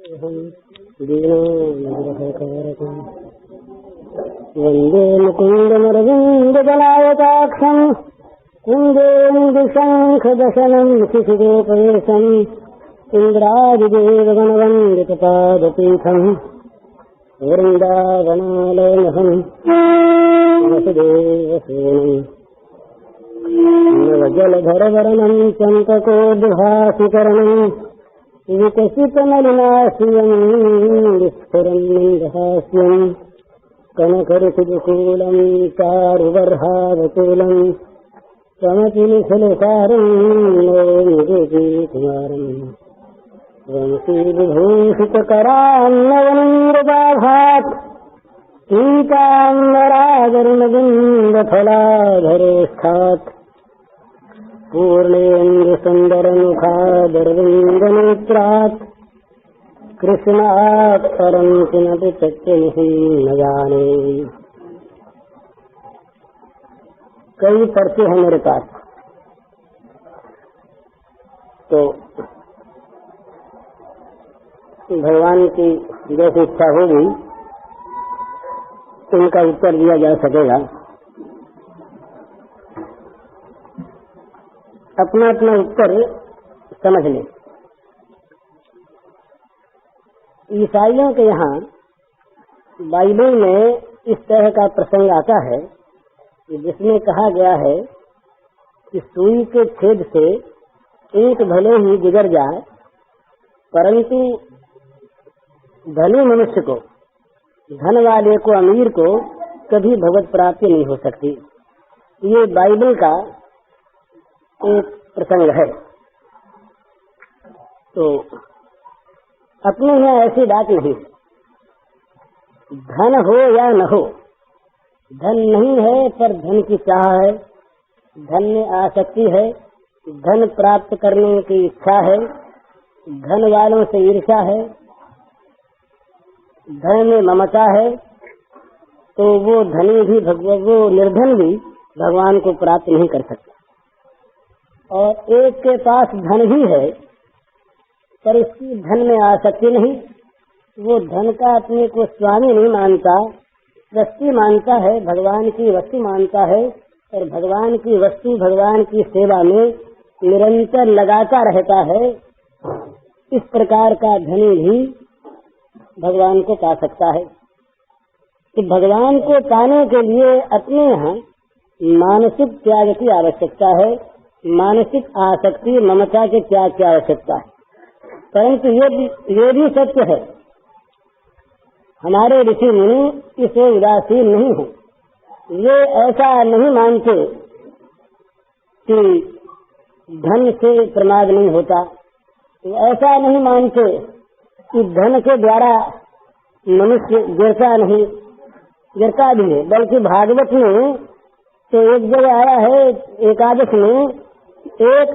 वंदे मुकुंदमरविंददलायताक्षं कुंदेन्दुशंखदशनं शिशिरोपवेशम् इन्द्रादिदेवगणवन्दितपादपीठम् वृन्दावनालयमहम् वसुदेवसेनम् नवजलधरवरणं चम्पकोद्भासिकरणम् विकसितमलिनाश्रियम् विस्फुरन्मन्दहास्यम् कनकरुचिदुकूलम् चारुवर्हावतूलम् समतिनिखिलसारम् नौमि गोपीकुमारम् वंशीविभूषितकरान्नवनीन्द्रदाभात् पीताम्बरागरुणबिम्बफलाधरेष्ठात् पूर्णेन्दुसुन्दरमुखादरविन्दनेत्रात् कृष्णात् परं किमपि तत्त्वमहं न जाने। कई पर्चे हैं मेरे पास, तो भगवान की जैसी इच्छा होगी उनका उत्तर दिया जा सकेगा। अपना अपना उत्तर समझ लें। ईसाइयों के यहाँ बाइबल में इस तरह का प्रसंग आता है जिसमें कहा गया है कि सुई के छेद से ईंट भले ही गुजर जाए परंतु धनी मनुष्य को, धन वाले को, अमीर को कभी भगवत प्राप्ति नहीं हो सकती। ये बाइबल का एक प्रसंग है। तो अपने यहाँ ऐसी बात नहीं, धन हो या न हो, धन नहीं है पर धन की चाह है, धन में आसक्ति है, धन प्राप्त करने की इच्छा है, धन वालों से ईर्ष्या है, धन में ममता है, तो वो धनी भी वो निर्धन भी भगवान को प्राप्त नहीं कर सकता। और एक के पास धन ही है पर उसकी धन में आसक्ति नहीं, वो धन का अपने को स्वामी नहीं मानता, सृष्टि मानता है, भगवान की वस्तु मानता है और भगवान की वस्तु, भगवान की सेवा में निरंतर लगाता रहता है। इस प्रकार का धनी भी भगवान को पा सकता है। तो भगवान को पाने के लिए अपने यहाँ मानसिक त्याग की आवश्यकता है, मानसिक आसक्ति, ममता के त्याग की आवश्यकता है। परंतु ये भी सत्य है, हमारे ऋषि मुनि इसे उदासीन नहीं है। ये ऐसा नहीं मानते कि धन से प्रमाद नहीं होता, ऐसा नहीं मानते कि धन के द्वारा मनुष्य गिरता नहीं, गिरता भी है। बल्कि भागवत में तो एक जगह आया है, एकादश में एक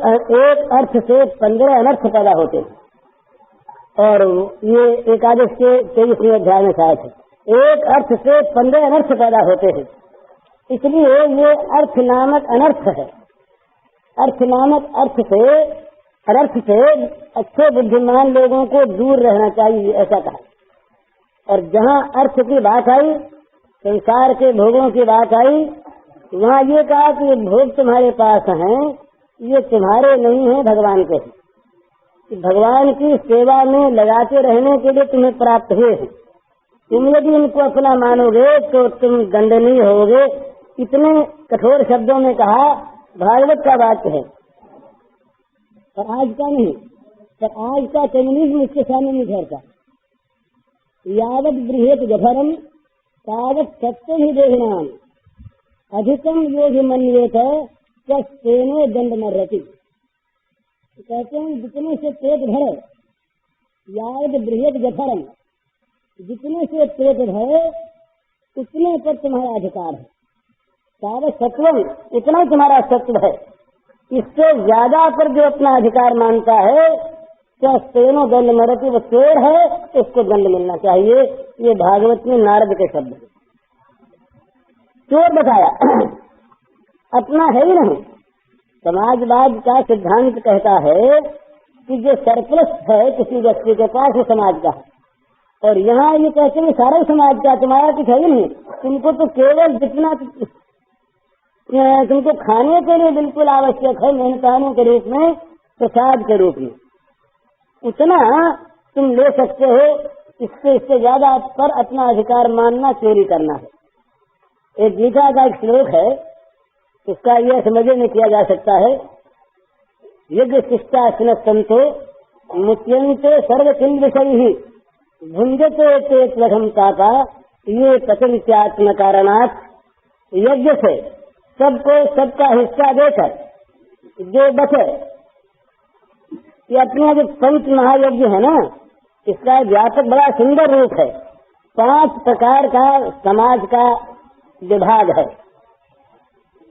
अर्थ से 15 अनर्थ पैदा होते हैं। और ये एकादश के 23वें अध्याय में शायद है, एक अर्थ से 15 अनर्थ पैदा होते हैं। इसलिए ये अर्थ नामक अनर्थ है। अर्थ नामक अनर्थ से अच्छे बुद्धिमान लोगों को दूर रहना चाहिए, ऐसा कहा। और जहाँ अर्थ की बात आई, संसार के भोगों की बात आई, वहाँ ये कहा कि भोग तुम्हारे पास हैं, ये तुम्हारे नहीं है, भगवान के हैं। भगवान की सेवा में लगाते रहने के लिए तुम्हें प्राप्त हुए हैं। तुम यदि इनको अपना मानोगे तो तुम दंडनीय होगे। इतने कठोर शब्दों में कहा, भागवत का वाक्य है और आज का नहीं, पर आज का कम्युनिज्म इसके सामने नहीं ठहरता। यावत बृहत जठरम तावत सत्य ही देहनाम अधिकम योगी मन्येत तेने दंड मर्रति। कहते हैं जितने से पेट भरे, यावत बृहत जठरम, जितने से पेट भरे उतने पर तुम्हारा अधिकार है। तावत सत्वम, इतना तुम्हारा सत्व है। इससे ज्यादा पर जो अपना अधिकार मानता है क्या तेनो दंड मरती, वो चोर है, उसको दंड मिलना चाहिए। ये भागवत में नारद के शब्द है। चोर बताया, अपना है ही नहीं। समाजवाद का सिद्धांत कहता है कि जो सरप्लस है किसी व्यक्ति के पास वो समाज का है, और यहाँ ये कहते हैं सारा समाज का, तुम्हारा कुछ है ही नहीं, तुमको तो केवल जितना तुमको खाने के लिए बिल्कुल आवश्यक है मेहनतानों के रूप में, प्रसाद के रूप में, उतना तुम ले सकते हो, इससे ज्यादा पर अपना अधिकार मानना चोरी करना है। एक गीता का एक श्लोक है, इसका यह समझे में किया जा सकता है, यज्ञ शिष्टा संतो मुच्यन्ते सर्व किल विषयी भुंजते ते त्वघम तापा ये पतंत्यात्म कारणात्। यज्ञ से सबको सबका हिस्सा देकर जो बचे, ये अपना जो पंच महायज्ञ है ना, इसका व्यापक बड़ा सुंदर रूप है। 5 प्रकार का समाज का विभाग है,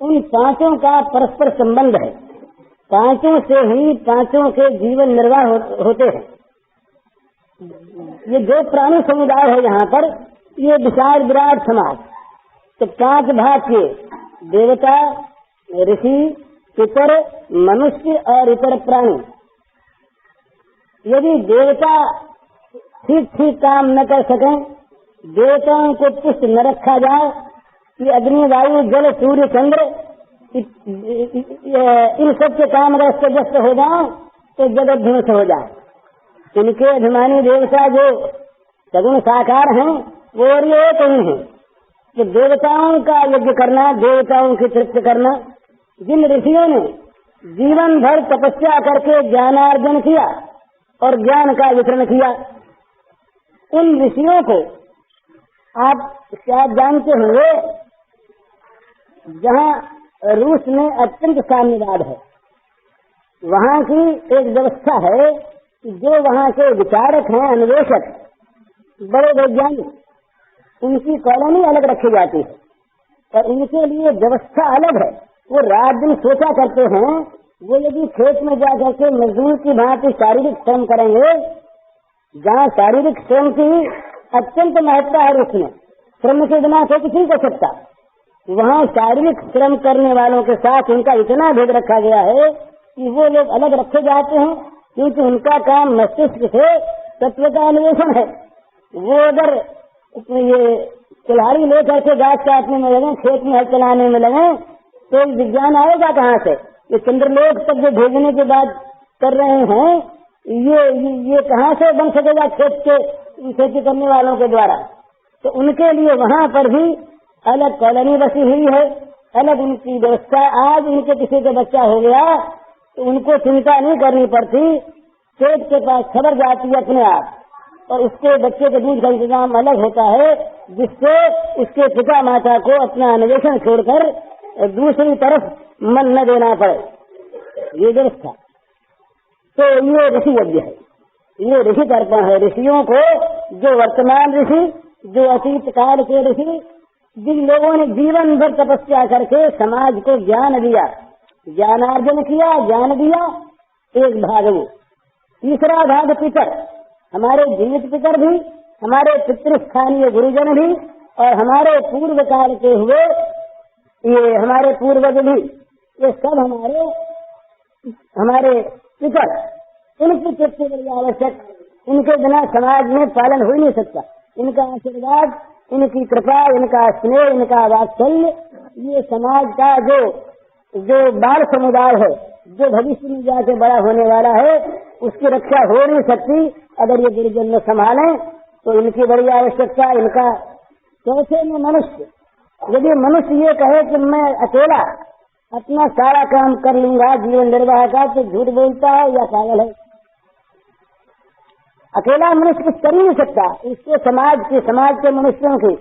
उन 5 का परस्पर संबंध है, 5 से ही 5 के जीवन निर्वाह होते हैं। ये जो प्राणी समुदाय है यहाँ पर, ये विशाल विराट समाज, तो 5 भाग के देवता, ऋषि, पितर, मनुष्य और इतर प्राणी। यदि देवता ठीक ठीक काम न कर सकें, देवताओं को पुष्ट न रखा जाए, कि अग्नि, वायु, जल, सूर्य, चंद्र इन सब के काम अस्त व्यस्त हो जाए तो जगत ध्वंस हो जाए। इनके अभिमानी देवता जो सगुण साकार हैं, वो और ये कहीं है कि देवताओं का यज्ञ करना, देवताओं की तृप्ति करना। जिन ऋषियों ने जीवन भर तपस्या करके ज्ञानार्जन किया और ज्ञान का वितरण किया, उन ऋषियों को आप शायद जानते होंगे, जहाँ रूस में अत्यंत साम्यवाद है, वहाँ की एक व्यवस्था है कि जो वहाँ के विचारक हैं, अन्वेषक, बड़े वैज्ञानिक, उनकी कॉलोनी अलग रखी जाती है और उनके लिए व्यवस्था अलग है। वो रात दिन सोचा करते हैं, वो यदि खेत में जा करके मजदूर की भांति शारीरिक श्रम करेंगे, जहाँ शारीरिक श्रम की अत्यंत महत्ता है, उसमें श्रम के बिना तो कुछ नहीं कर सकता, वहाँ शारीरिक श्रम करने वालों के साथ उनका इतना भेद रखा गया है कि वो लोग अलग रखे जाते हैं, क्योंकि उनका काम मस्तिष्क से तत्व का अन्वेषण है। वो अगर ये कुल्हाड़ी लेकर के घास काटने में लगे, खेत में हल चलाने में लगे, तो विज्ञान आएगा कहाँ से? ये चंद्रलोक तक जो भेजने की बात कर रहे हैं, ये कहाँ से बन सकेगा खेती करने वालों के द्वारा? तो उनके लिए वहाँ पर भी अलग कॉलोनी बसी हुई है, अलग उनकी व्यवस्था। आज उनके किसी का बच्चा हो गया तो उनको चिंता नहीं करनी पड़ती, पेट के पास खबर जाती है अपने आप, और उसके बच्चे के दूध का इंतजाम अलग होता है, जिससे उसके पिता माता को अपना अन्वेषण छोड़कर दूसरी तरफ मन न देना पड़े, ये व्यवस्था। तो ये ऋषि यज्ञ है, ये ऋषि तर्पण है। ऋषियों को, जो वर्तमान ऋषि, जो अतीत काल के ऋषि, जिन लोगों ने जीवन भर तपस्या करके समाज को ज्ञान दिया, ज्ञानार्जन किया, ज्ञान दिया, एक भाग वो। तीसरा भाग पितर, हमारे जीवित पितर भी, हमारे पितृस्थानीय गुरुजन भी, और हमारे पूर्व काल के हुए ये हमारे पूर्वज भी, ये सब हमारे पितर, इनकी तृप्ति बड़ी आवश्यक। इनके बिना समाज में पालन हो ही नहीं सकता। इनका आशीर्वाद, इनकी कृपा, इनका स्नेह, इनका वात्सल्य, ये समाज का जो बाल समुदाय है, जो भविष्य में जाके बड़ा होने वाला है, उसकी रक्षा हो नहीं सकती अगर ये गुरुजन न संभालें। तो इनकी बड़ी आवश्यकता। इनका चौथे में मनुष्य, यदि मनुष्य ये कहे कि मैं अकेला अपना सारा काम कर लूंगा जीवन निर्वाह का, तो झूठ बोलता है या पागल है। अकेला मनुष्य कुछ कर नहीं सकता। इसके समाज के मनुष्यों की,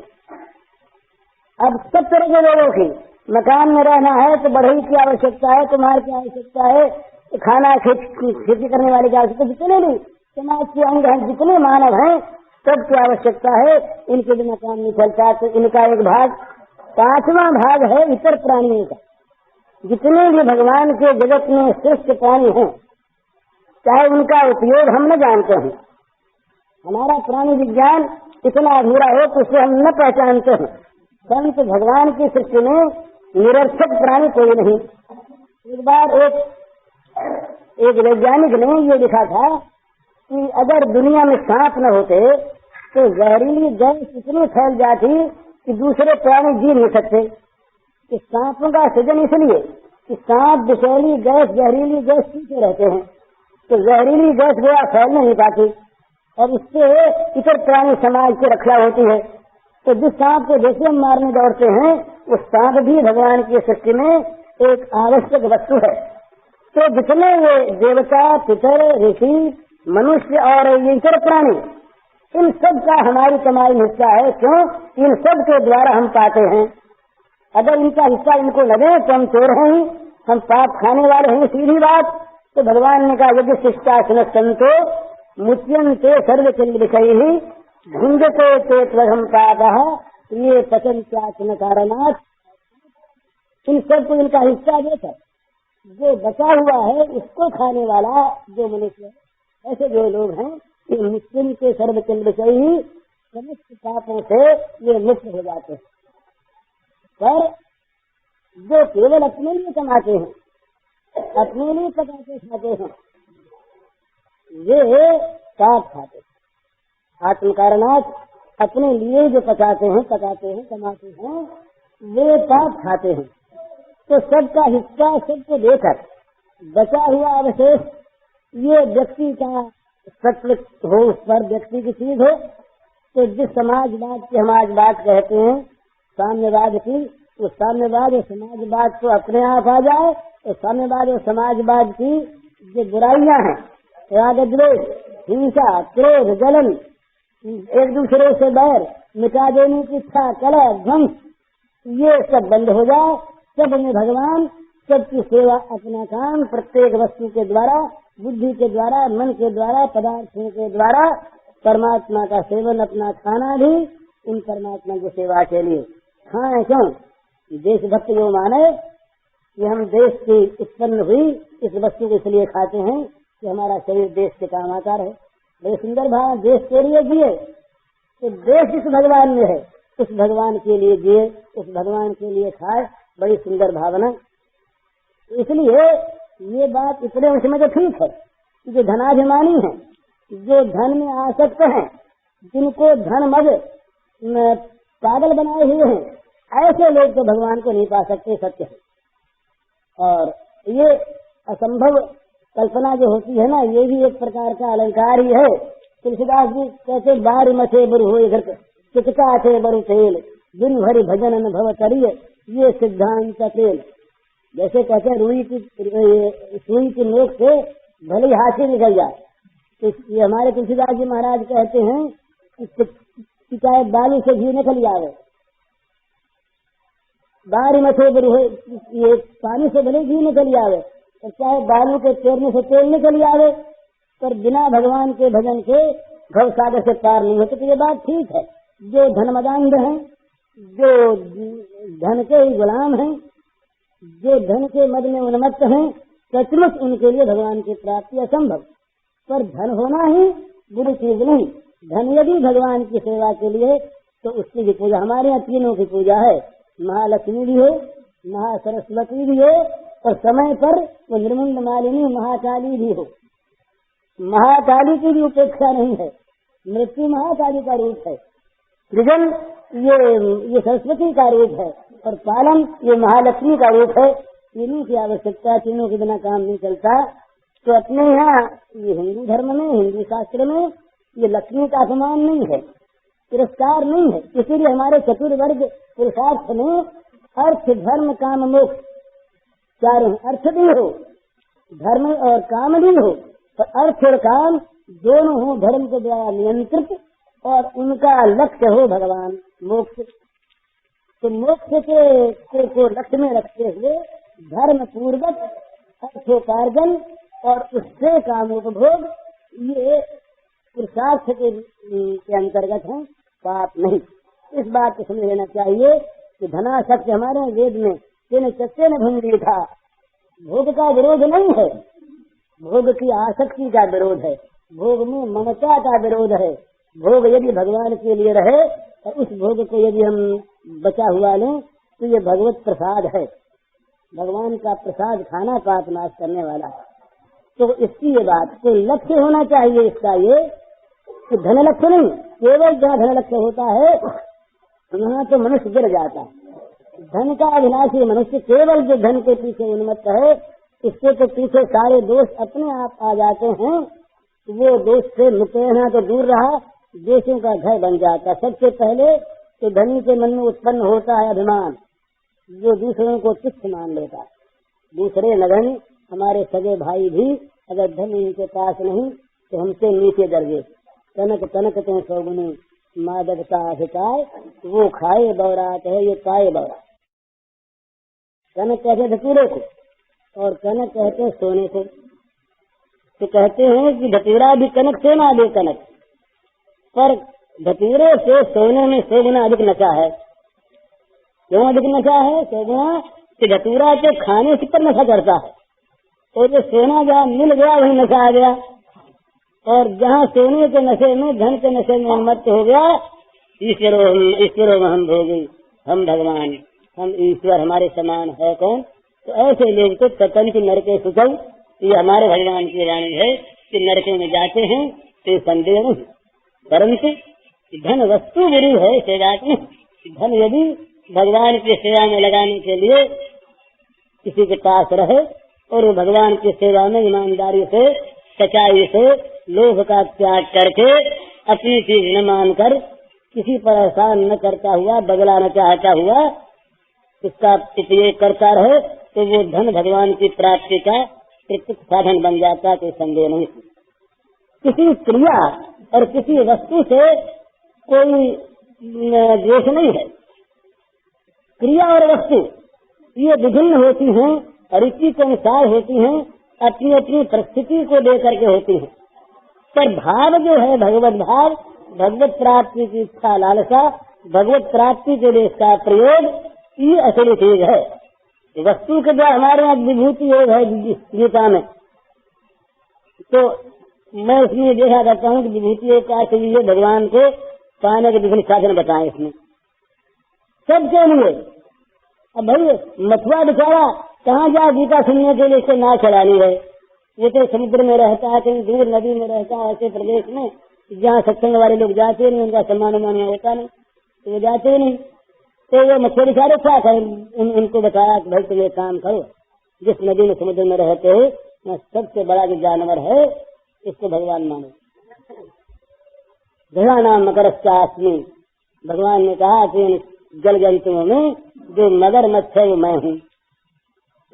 अब सब तरह के लोगों की, मकान में रहना है तो बढ़ई की आवश्यकता है, कुम्हार की आवश्यकता है, खाना खेती करने वाले की आवश्यकता, जितने भी समाज के अंग हैं, जितने मानव हैं, सबकी आवश्यकता है। इनके बिना काम नहीं चलता। तो इनका एक भाग, 5वां भाग है इतर प्राणियों का। जितने भी भगवान के जगत में श्रेष्ठ प्राणी हैं, चाहे उनका उपयोग हम न जानते हैं, हमारा प्राणी विज्ञान इतना अधूरा हो तो उसे हम न पहचानते हैं, परंतु भगवान की सृष्टि में निरर्थक प्राणी कोई नहीं। एक बार एक एक वैज्ञानिक ने ये लिखा था कि अगर दुनिया में सांप न होते तो जहरीली गैस इतनी फैल जाती कि दूसरे प्राणी जी नहीं सकते। कि सांपों का सृजन इसलिए कि सांप विषैली गैस जहरीली गैस पीते रहते हैं, तो जहरीली गैस गोया फैल नहीं पाती और इससे इतर प्राणी समाज की रक्षा होती है। तो जिस सांप को जैसे हम मारने दौड़ते हैं उस सांप भी भगवान की सृष्टि में एक आवश्यक वस्तु है। तो जितने ये देवता, पितर, ऋषि, मनुष्य और ये इतर प्राणी, इन सब का हमारी कमाई में हिस्सा है। क्यों? इन सब के द्वारा हम पाते हैं। अगर इनका हिस्सा इनको लगे तो हम चोर हैं ही, हम पाप खाने वाले हैं, सीधी बात। तो भगवान ने कहा यदि शिष्टासन संतो मुच्यन्ते सर्वचंद विषय ही भुंजते ते त्वहम पापः ये पचन्त्यात्म कारणात्। इन सबको इनका हिस्सा देकर जो बचा हुआ है उसको खाने वाला जो मनुष्य है, ऐसे जो लोग हैं ये मुस्लिम के सर्वचंद विषय ही समस्त पापों से ये मुक्त हो जाते हैं। पर जो केवल अपने लिए कमाते हैं, अपने लिए पकाते खाते हैं, वे पाप खाते हैं। आत्म कारणात् अपने लिए जो पकाते हैं, कमाते हैं, वे पाप खाते हैं। तो सबका हिस्सा सबको देकर बचा हुआ अवशेष ये व्यक्ति का सत्व हो, उस पर व्यक्ति की चीज हो। तो जिस समाजवाद की हम आज बात कहते हैं, साम्यवाद की, उस साम्यवाद और समाजवाद को अपने आप आ जाए तो साम्यवाद और समाजवाद की जो बुराइयां हैं, राग द्वेष, हिंसा, क्रोध, जलन, एक दूसरे से बैर, मिटा देने की इच्छा, कलह, ध्वंस, ये सब बंद हो जाए। सब में भगवान, सबकी सेवा, अपना काम प्रत्येक वस्तु के द्वारा, बुद्धि के द्वारा, मन के द्वारा, पदार्थों के द्वारा परमात्मा का सेवन, अपना खाना भी उन परमात्मा की सेवा के लिए खाएं। क्यों? देशभक्त जो माने कि हम देश की उत्पन्न हुई इस वस्तु को इसलिए खाते हैं कि हमारा शरीर देश के काम आता रहे। बड़े सुंदर भाव, देश के लिए जिए, तो देश जिस भगवान में है उस भगवान के लिए जिए, उस भगवान के लिए खाए, बड़ी सुंदर भावना। इसलिए ये बात इतने अंश में तो ठीक है कि जो धनाभिमानी है, जो धन में आसक्त हैं, जिनको धन मद पागल बनाए हुए हैं, ऐसे लोग तो भगवान को नहीं पा सकते, सत्य है। और ये असंभव कल्पना जो होती है ना, ये भी एक प्रकार का अलंकार ही है। तुलसीदास जी कहते बार मचे बरु हो घर चिटका थे बरु तेल दिन भरी भजन अनुभव करिए ये सिद्धांत तेल। जैसे कहते हैं सुई की नोक से भले हाथी निकल जाए, तो ये हमारे तुलसीदास जी महाराज कहते हैं कि चाहे बालू से घी निकल जावे, बारी मथे बरु हो, ये पानी से भले घी निकल जावे और चाहे बालू के तैरने से तेल निकल जावे, पर बिना भगवान के भजन के भव सागर से पार नहीं होते। तो ये बात ठीक है। जो धनमदांध हैं, जो धन के ही गुलाम हैं, जो धन के मद में उन्मत्त हैं, सचमुच उनके लिए भगवान की प्राप्ति असंभव। पर धन होना ही बुरी चीज नहीं। धन यदि भगवान की सेवा के लिए, तो उसकी भी पूजा, हमारे यहाँ तीनों की पूजा है, महालक्ष्मी भी हो, महासरस्वती भी हो, और समय पर वो निर्मुंड मालिनी महाकाली भी हो। महाकाली की भी उपेक्षा नहीं है। मृत्यु महाकाली का रूप है, सृजन ये सरस्वती का रूप है, और पालन ये महालक्ष्मी का रूप है। तीनों की आवश्यकता, तीनों के बिना काम नहीं चलता। तो अपने यहाँ ये हिंदू धर्म में, हिंदू शास्त्र में ये लक्ष्मी का अपमान नहीं है, तिरस्कार नहीं है। इसीलिए हमारे चतुर्वर्ग पुरुषार्थ में अर्थ, धर्म, काम, मोक्ष चारों, अर्थ भी हो, धर्म और काम भी हो, तो अर्थ और काम दोनों हो धर्म के द्वारा नियंत्रित, और उनका लक्ष्य हो भगवान मोक्ष। तो मोक्ष को लक्ष्य में रखते हुए धर्म पूर्वक अर्थोपार्जन और उससे कामोपभोग, ये पुरुषार्थ के अंतर्गत है, पाप नहीं। इस बात को समझ लेना चाहिए कि धनासक्ति हमारे वेद में तेने चच्चे न भंगी था, भोग का विरोध नहीं है, भोग की आसक्ति का विरोध है, भोग में ममता का विरोध है। भोग यदि भगवान के लिए रहे और उस भोग को यदि हम बचा हुआ लें तो ये भगवत प्रसाद है। भगवान का प्रसाद खाना पाप नाश करने वाला है। तो इसकी ये बात तो लक्ष्य होना चाहिए इसका ये कि धन लक्ष्य नहीं, केवल जहाँ धन लक्ष्य होता है वहाँ तो मनुष्य गिर जाता है। धन का अभिलाषी मनुष्य केवल जो धन के पीछे उन्मत्त है, इसके तो पीछे सारे दोष अपने आप आ जाते हैं। वो दोष से मुक्त रहना तो दूर रहा, देशों का घर बन जाता। सबसे पहले तो धनी के मन में उत्पन्न होता है अभिमान, जो दूसरों को तुच्छ मान लेता। दूसरे नगन हमारे सगे भाई भी अगर धन इनके पास नहीं तो हमसे नीचे दर्जे, तनक तनक ते सौगुनी मादकता हिताय, वो खाए बौरात है ये पाए बौरात। कनक कहते धतूरे को और कनक कहते सोने को। तो कहते हैं कि धतूरा भी कनक से ना दे कनक, पर धतूरे से सोने में 100 गुना अधिक नशा है। क्यों अधिक नशा है? 100 गुना कि धतूरा के खाने से पर नशा करता है, और जो सोना जहाँ मिल गया वही नशा आ गया। और जहाँ सोने के नशे में, धन के नशे में उन्मत्त हो गया, ईश्वरों में हम भोगी, हम भगवान, हम ईश्वर, हमारे समान है कौन? तो ऐसे लोग तो तपन की नरके सुखम, ये हमारे भगवान की वाणी है कि नरके में जाते हैं तो संदेह नहीं। परंतु धन वस्तु बुरी है सेवात में। धन यदि भगवान की सेवा में लगाने के लिए किसी के पास रहे और वो भगवान की सेवा में ईमानदारी से, सच्चाई से, लोभ का त्याग करके, अपनी चीज न मानकर, किसी पर एहसान न करता हुआ, बदला न चाहता हुआ इसका उपयोग करता रहे, तो वो धन भगवान की प्राप्ति का प्रत्यक्ष साधन बन जाता। कोई संदेह नहीं। किसी क्रिया और किसी वस्तु से कोई द्वेष नहीं है। क्रिया और वस्तु ये विभिन्न होती हैं, रुचि के अनुसार होती हैं, अपनी अपनी परिस्थिति को लेकर के होती हैं। पर भाव जो है भगवत भाव, भगवत प्राप्ति की इच्छा, लालसा, भगवत प्राप्ति के लिए इसका प्रयोग, ये असली चीज है। वस्तु के द्वारा हमारे यहाँ विभूति योग है गीता में, तो मैं उसमें देखा करता हूँ कि विभूति योग का ये भगवान को पाने के विभिन्न साधन बताए इसमें सबके लिए। अब भाई मथुरा बेचारा कहाँ जाए गीता सुनने के लिए, इसको ना चलानी है। ये तो समुद्र में रहता है, कहीं दूर नदी में रहता है, ऐसे प्रदेश में जहाँ सत्संग वाले लोग जाते नहीं, उनका सम्मान उमान होता नहीं, तो वो जाते नहीं। तो वो मछुआरे बेचारे क्या करें, उनको बताया कि भाई तुम ये काम करो, जिस नदी में समुद्र में रहते हो वहाँ सबसे बड़ा जो जानवर है इसको भगवान मानो। घड़ा नाम मकरश्चास्मि, भगवान ने कहा कि जल जंतुओं में जो मगरमच्छ है वो मैं हूँ।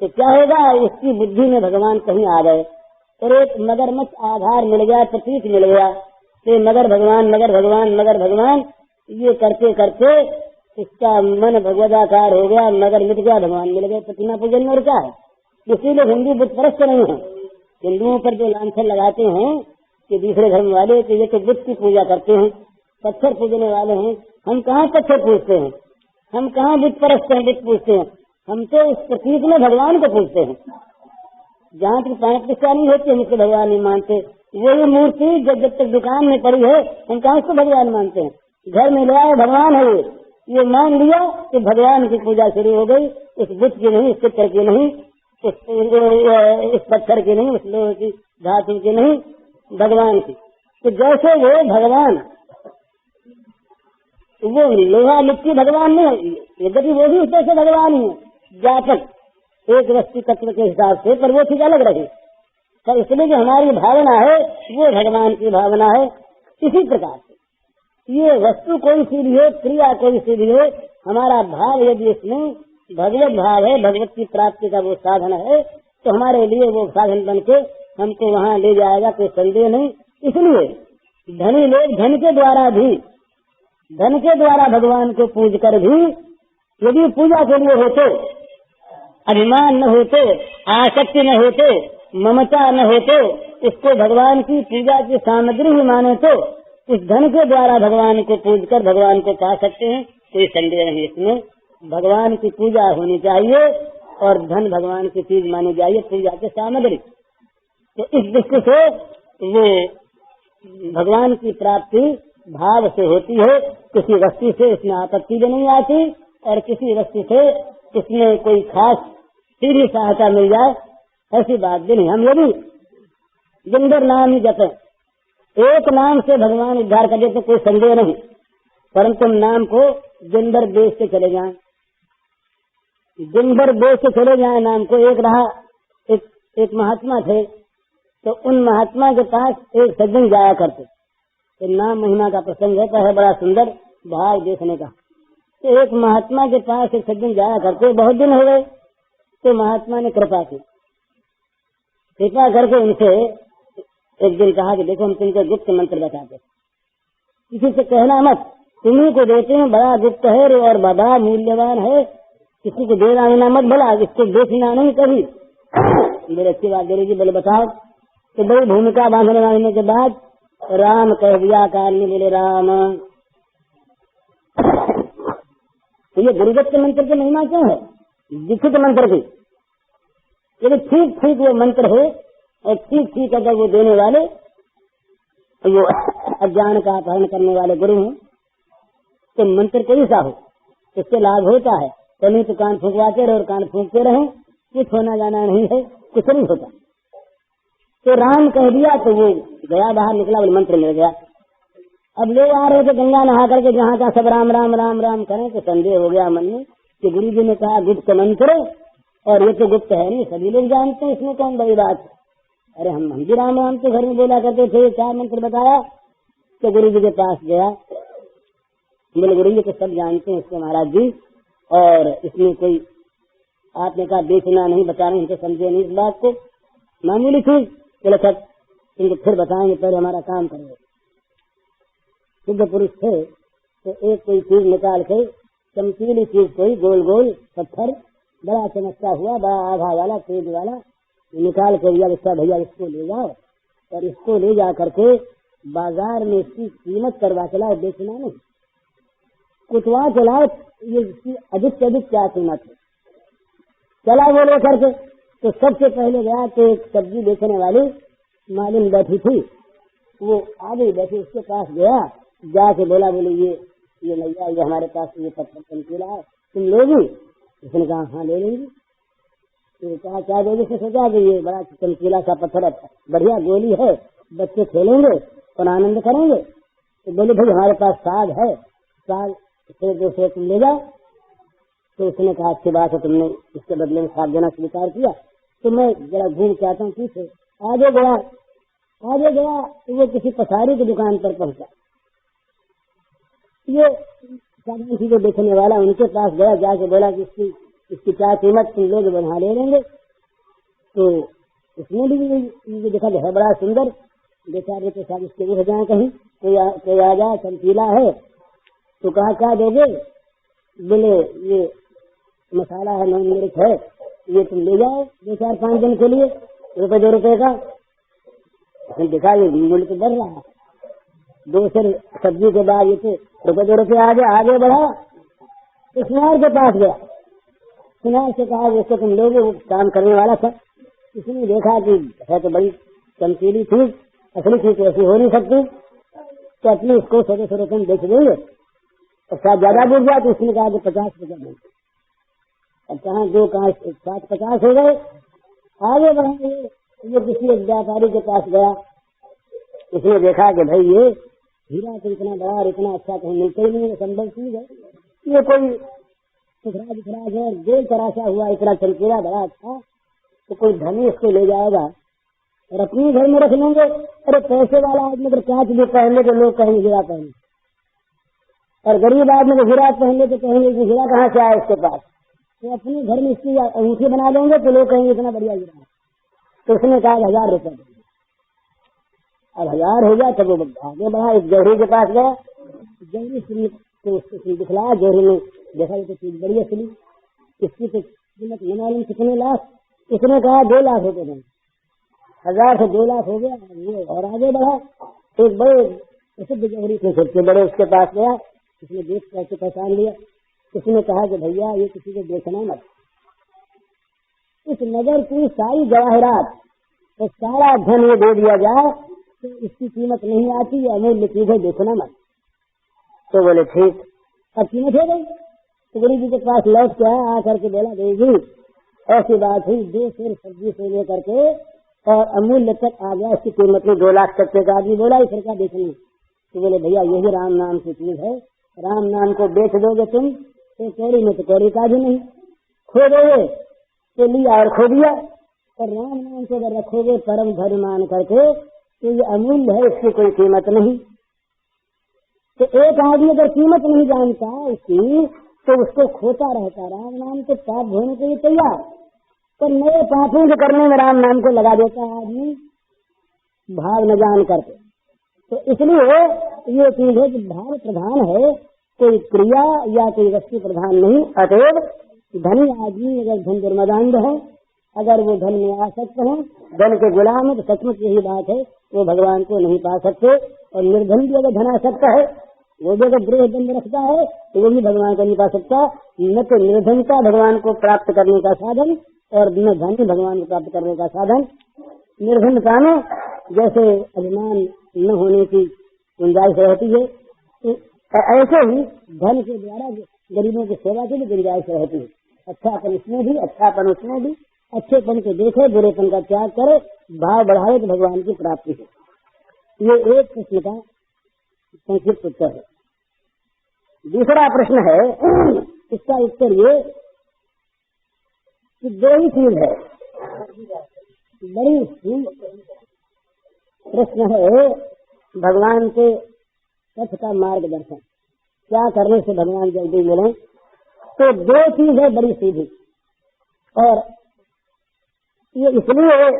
तो क्या होगा, इसकी बुद्धि में भगवान कहीं आ गए और एक मगरमच्छ आधार मिल गया, प्रतीक मिल गया, तो मगर भगवान मगर भगवान मगर भगवान, ये करते करते इसका मन भगवदाकार हो गया, मगर मिट गया, भगवान मिल गए। प्रतिमा पूजन में क्या है? इसीलिए हिंदू बुद्ध परस्त नहीं है। हिंदुओं पर जो लांछन लगाते हैं कि दूसरे धर्म वाले कि ये तो बुद्ध की पूजा करते हैं, पत्थर पूजने वाले हैं। हम कहाँ पत्थर पूजते हैं, हम कहाँ बुद्ध परस्त हैं, बुद्ध पूजते हैं। हम तो उस प्रतीक में भगवान को पूजते हैं। जहाँ तक प्राण प्रतिष्ठा नहीं होती हम उसको भगवान नहीं मानते। वही मूर्ति जब तक दुकान में पड़ी है हम कहाँ उसको भगवान मानते हैं। घर में ले आए भगवान है ये मान लिया तो भगवान की पूजा शुरू हो गई। उस बुद्ध की नहीं, उस चित्र की नहीं, इस पत्थर की नहीं, उस लोहे की धातु की नहीं, भगवान की। तो जैसे वो भगवान, वो लोहा मिट्टी भगवान नहीं, यद्यपि वो भी उस से भगवान ही है, व्यापक एक वस्तु तत्व के हिसाब से, पर वो चीज अलग रही। पर इसलिए जो हमारी भावना है वो भगवान की भावना है। इसी प्रकार से ये वस्तु कोई सी भी हो, क्रिया कोई सी भी हो, हमारा भाव यदि इसमें भगवत भाव है, भगवत की प्राप्ति का वो साधन है, तो हमारे लिए वो साधन बन के हमको वहाँ ले जाएगा, कोई संदेह नहीं। इसलिए धनी लोग धन के द्वारा भगवान को पूज कर भी यदि पूजा के लिए होते, अभिमान न होते, आसक्ति न होते, ममता न होते, इसको भगवान की पूजा की सामग्री ही माने तो उस धन के द्वारा भगवान को पूज कर भगवान को पा सकते हैं। कोई संदेह नहीं इसमें। भगवान की पूजा होनी चाहिए और धन भगवान की चीज मानी जाइए, पूजा की सामग्री। तो इस दृष्टि से वो भगवान की प्राप्ति भाव से होती है। किसी वस्तु से इसमें आपत्ति भी नहीं आती और किसी वस्तु से इसमें कोई खास सीधी सहायता मिल जाए ऐसी बात भी नहीं। हम यदि जिंदर नाम ही जपे। एक नाम से भगवान उद्धार कर देते, कोई संदेह नहीं, परंतु नाम को जिंदर देश से चले जाएं, जिंदर देश से चले जाएं नाम को। एक रहा, एक महात्मा थे, तो उन महात्मा के पास एक सज्जन जाया करते। तो नाम महिमा का प्रसंग रहता है, बड़ा सुंदर भाव देखने का। तो एक महात्मा के पास एक सज्जन जाया करते, बहुत दिन हो गए, तो महात्मा ने कृपा की, कृपा करके उनसे एक दिन कहा कि देखो हम तुमको गुप्त मंत्र बताते, किसी से कहना मत, तुम्ही को देते हैं, बड़ा गुप्त है और बड़ा मूल्यवान है, किसी को देना लेना मत, भला इसको बेचना नहीं कभी। मेरे अच्छी बात गुरु जी बोले बताओ। तो बड़ी भूमिका बांधने वाले के बाद राम कह दिया, काल में बोले राम। तो ये गुरुदत्त मंत्र की महिमा क्यों है, दीक्षित मंत्र की? यदि ठीक ठीक वो मंत्र हो और ठीक ठीक अगर वो देने वाले वो अज्ञान का अपहरण करने वाले गुरु हैं, तो मंत्र कोई सा हो इससे लाभ होता है। तो नहीं तो कान फूंकवाते रहे और कान फूंकते रहे, कुछ होना जाना नहीं है, कुछ नहीं होता। तो राम कह दिया तो वो गया, बाहर निकला, वो मंत्र मिल गया। अब लोग आ रहे थे गंगा नहा करके, जहाँ का सब राम राम राम राम करें, तो संदेह हो गया मन में कि गुरु जी ने कहा गुप्त मंत्र, और ये तो गुप्त है नहीं, सभी लोग जानते हैं, इसमें कौन बड़ी बात है। अरे हम भी राम राम तो घर में बोला करते थे, क्या मंत्र बताया? तो गुरु जी के पास गया, बोले गुरु जी तो सब जानते हैं इसको महाराज जी, और इसमें कोई आपने कहा बेचना नहीं, बताना, हम तो समझे नहीं इस बात को, मामूली चीज। बोले सब तुमको फिर बताएंगे, पहले हमारा काम करेंगे। शुद्ध पुरुष थे, तो एक कोई चीज निकाल के, चमकीली चीज कोई गोल गोल पत्थर, बड़ा चमकता हुआ, बड़ा आभा वाला, तेज वाला, निकाल के दिया, बच्चा भैया इसको ले जाओ, और इसको ले जा करके बाजार में इसकी कीमत करवा चलाओ, बेचना नहीं, कुटवा चलाओ, ये इसकी अधिक से अधिक क्या कीमत है, चला वो ले करके। तो सबसे पहले गया तो एक सब्जी बेचने वाली मालिन बैठी थी, वो आगे बैठी, उसके पास गया, जाके बोला, बोले ये भैया ये हमारे पास ये पत्थर चमकीला है, तुम लोगी? उसने कहा हाँ ले लेंगे। तो कहा क्या दोगे? से सोचा कि ये बड़ा चमकीला सा पत्थर बढ़िया गोली है, बच्चे खेलेंगे और आनंद करेंगे। तो बोले भाई हमारे पास साग है, साग से 200 तुम ले जाओ। तो उसने कहा अच्छी बात है, तुमने इसके बदले में साग देना स्वीकार किया, तो मैं जरा घूम के आता हूँ पीछे। आगे गया तो वो किसी पसारी की दुकान पर पहुंचा, ये साधारण चीजें बेचने वाला, उनके पास गया, जाके बोला कि इसकी क्या कीमत, तुम लोग बना ले लेंगे। तो उसने भी देखा है बड़ा सुंदर, बेचारे के साथ इसके उठ जाए, कहीं कोई आ जाए, चमकीला है। तो कहा क्या दोगे? बोले ये मसाला है, नॉन मिर्च है, ये तुम ले जाओ 2-4-5 दिन के लिए, ₹1-2 का। उसने देखा ये मूल्य तो बढ़ रहा है, 2 से सब्जी के बाद ये तो ₹2 आगे बढ़ा। तो सुनार के पास गया, सुनार से कहा जैसे तुम लोग, वो काम करने वाला था, इसने देखा कि है तो बड़ी चमकीली चीज, असली चीज ऐसी हो नहीं सकती, तो अपने इसको 100 तुम बेच देंगे, और शायद ज्यादा बढ़ जाए। तो उसने कहा कि 50 रुपया देंगे। अब कहाँ 2 कहाँ 7-50 हो गए, आगे बढ़ेंगे। ये किसी एक व्यापारी के पास गया, उसने देखा कि भाई ये हीरा तो इतना बड़ा और इतना अच्छा कहीं मिलता ही नहीं है, संभव चीज है, ये कोई सुखराज है, गोल तराशा हुआ, इतना चमकीला बड़ा अच्छा, तो कोई धनी इसको ले जाएगा और अपने घर में रख लेंगे। अरे पैसे वाला आदमी अगर क्या चीजें पहनले तो लोग कहेंगे हीरा पहने, और गरीब आदमी को हीरा पहनले तो कहेंगे कि हीरा कहाँ से आया उसके पास। तो अपने घर में इसकी अंगूठी बना देंगे तो लोग कहेंगे इतना बढ़िया हीरा है। तो उसने कहा 1000 रुपये देंगे। अब 1000 हो गया तब वो आगे बढ़ा, एक जौहरी के पास गया, जौहरी तो उसको दिखलाया, जौहरी ने देखा ये तो चीज बढ़िया सुनी, इसकी तो कीमत न मालूम कितने लाख। उसने कहा 2 लाख रुपए देंगे। 1000 से 2 लाख हो गया, ये और आगे बढ़ा। एक बड़े प्रसिद्ध जौहरी थे, सबसे बड़े, उसके पास गया, उसने देख कैसे पहचान लिया। उसने कहा कि भैया ये किसी को बेचना मत, इस नगर की सारी जवाहरात तो सारा धन ये दे दिया जाए तो इसकी कीमत नहीं आती, है अमूल्य चीज है, बेचना मत। तो बोले ठीक। अब कीमत हो गई तो गुरु जी के पास लौट के आया, आकर के बोला देवी जी ऐसी बात हुई, 2 सेर सब्जी से लेकर के और अमूल्य तक आ गया, इसकी कीमत में 2 लाख तक का आदमी बोला ही फिर देखने तो बोले भैया यही राम नाम की चीज है, राम नाम को बेच दोगे तुम तो कौड़ी में तो कौड़ी का भी नहीं, खो दोगे तो लिया और खो दिया, और राम नाम को अगर रखोगे परम धर्म मान करके तो ये अमूल्य है, इसकी कोई कीमत नहीं। तो एक आदमी अगर कीमत नहीं जानता इसकी तो उसको खोता रहता, राम नाम तो पाप धोने के लिए तैयार, पर नए पापों के करने में राम नाम को लगा देता है आदमी भाव न जान करके। तो इसलिए ये चीज है कि भाव प्रधान है, कोई क्रिया या कोई वस्तु प्रधान नहीं। अतएव धनी आदमी अगर धन दुर्मदान्ध है, अगर वो धन में आसक्त है, धन के गुलाम है, तो सचमुच यही बात है वो भगवान को नहीं पा सकते। और निर्धन भी अगर धनासक्त है, वो भी अगर गृह दंड रखता है तो वो भी भगवान को नहीं पा सकता। न तो निर्धनता भगवान को प्राप्त करने का साधन और न धन भगवान को प्राप्त करने का साधन। निर्धनता में जैसे अभिमान न होने की गुंजाइश रहती है, ऐसे ही धन के द्वारा गरीबों की सेवा की भी गुंजाइश रहती है। अच्छापन इसमें भी, अच्छापन उसमें भी, अच्छेपन को देखे, बुरेपन का त्याग करे, भाव बढ़ावे तो भगवान की प्राप्ति है। ये एक प्रश्न का संक्षिप्त उत्तर है। दूसरा प्रश्न है, इसका उत्तर ये कि 2 ही चीज है, बड़ी प्रश्न है भगवान के पथ का मार्गदर्शन, क्या करने से भगवान जल्दी मिले। तो 2 चीज है बड़ी सीधी, और ये इसलिए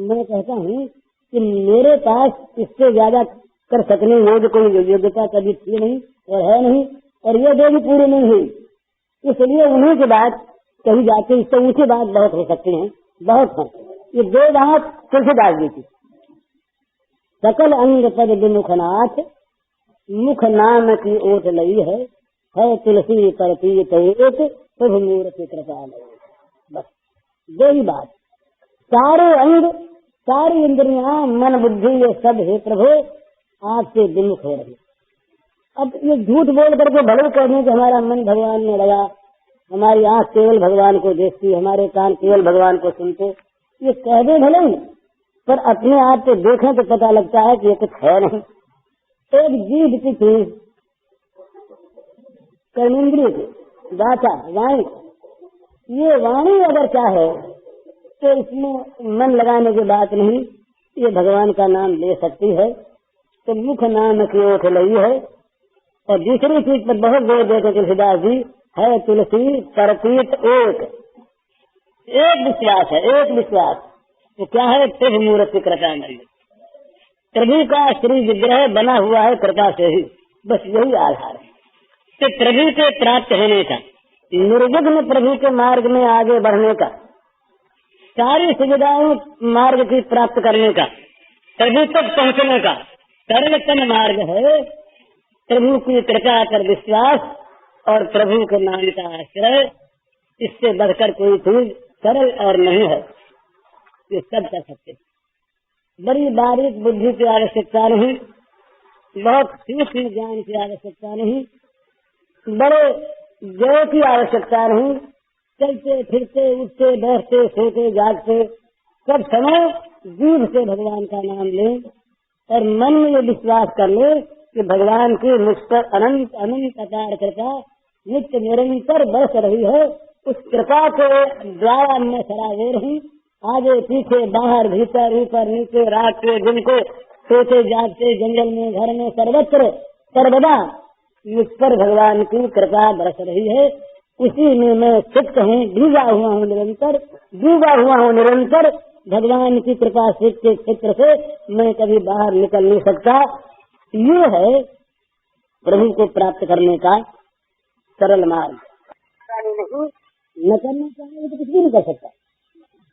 मैं कहता हूँ कि मेरे पास इससे ज्यादा कर सकने योग्य कोई योग्यता कभी थी नहीं और है नहीं, और ये 2 भी पूरी नहीं हुई, इसलिए उन्हीं की बात कही जाती। इससे ऊंची बात बहुत हो सकती है, बहुत है। ये 2 बात तुलसीदास जी की, सकल अंग पद विमुखनाथ, मुख नाम की ओट लई है तुलसी पर पीत एक प्रभु मूर्ति कृपा। बस 2 ही बात, सारे अंग सारी इंद्रियां मन बुद्धि ये सब है प्रभु आपसे विमुख हो रही। अब ये झूठ बोल करके भले करने के हमारा मन भगवान में लगा, हमारी आंख केवल भगवान को देखती, हमारे कान केवल भगवान को सुनते, ये कह दे भले ही, पर अपने आप को देखें तो पता लगता है कि ये कुछ है नहीं। एक जीभ की चीज, कर्मेंद्रिय की, वाचा वाणी, ये वाणी अगर चाहे तो इसमें मन लगाने की बात नहीं, ये भगवान का नाम ले सकती है। तो मुख नाम की ओठ लई है। और दूसरी चीज पर बहुत जोर देते तुलसीदास जी, है तुलसी परपीत एक विश्वास है, एक विश्वास। तो क्या है, प्रभु मूर्ति कृपा मई, प्रभु का श्री विग्रह बना हुआ है कृपा से ही, बस यही आधार है। तो प्रभु के प्राप्त होने का, निर्विघ्न प्रभु के मार्ग में आगे बढ़ने का, सारी सुविधाओं मार्ग की प्राप्त करने का, प्रभु तक पहुँचने का सरलतम मार्ग है प्रभु की कृपा पर विश्वास और प्रभु के नाम का आश्रय। इससे बढ़कर कोई चीज सरल और नहीं है, ये सब कर सकते। बड़ी बारीक बुद्धि की आवश्यकता नहीं, बहुत सूक्ष्म ज्ञान की आवश्यकता नहीं, बड़े जय की आवश्यकता नहीं, चलते फिरते उठते बैठते सोते जागते सब समय जीभ से भगवान का नाम लें और मन में ये विश्वास कर ले कि भगवान की मुझ पर अनंत अनंत अपार कृपा नित्य निरंतर बरस रही है। उस कृपा के द्वारा मैं सरावेर हूँ, आगे पीछे बाहर भीतर ऊपर नीचे रात के दिन को सोते जागते जंगल में घर में सर्वत्र सर्वदा मुझ पर भगवान की कृपा बरस रही है। उसी में मैं सिक्त हूँ, डूबा हुआ हूँ निरंतर, डूबा हुआ हूँ निरंतर भगवान की कृपा के क्षेत्र से मैं कभी बाहर निकल नहीं सकता। ये है प्रभु को प्राप्त करने का सरल मार्ग। न करना चाहे तो कुछ भी नहीं कर सकता,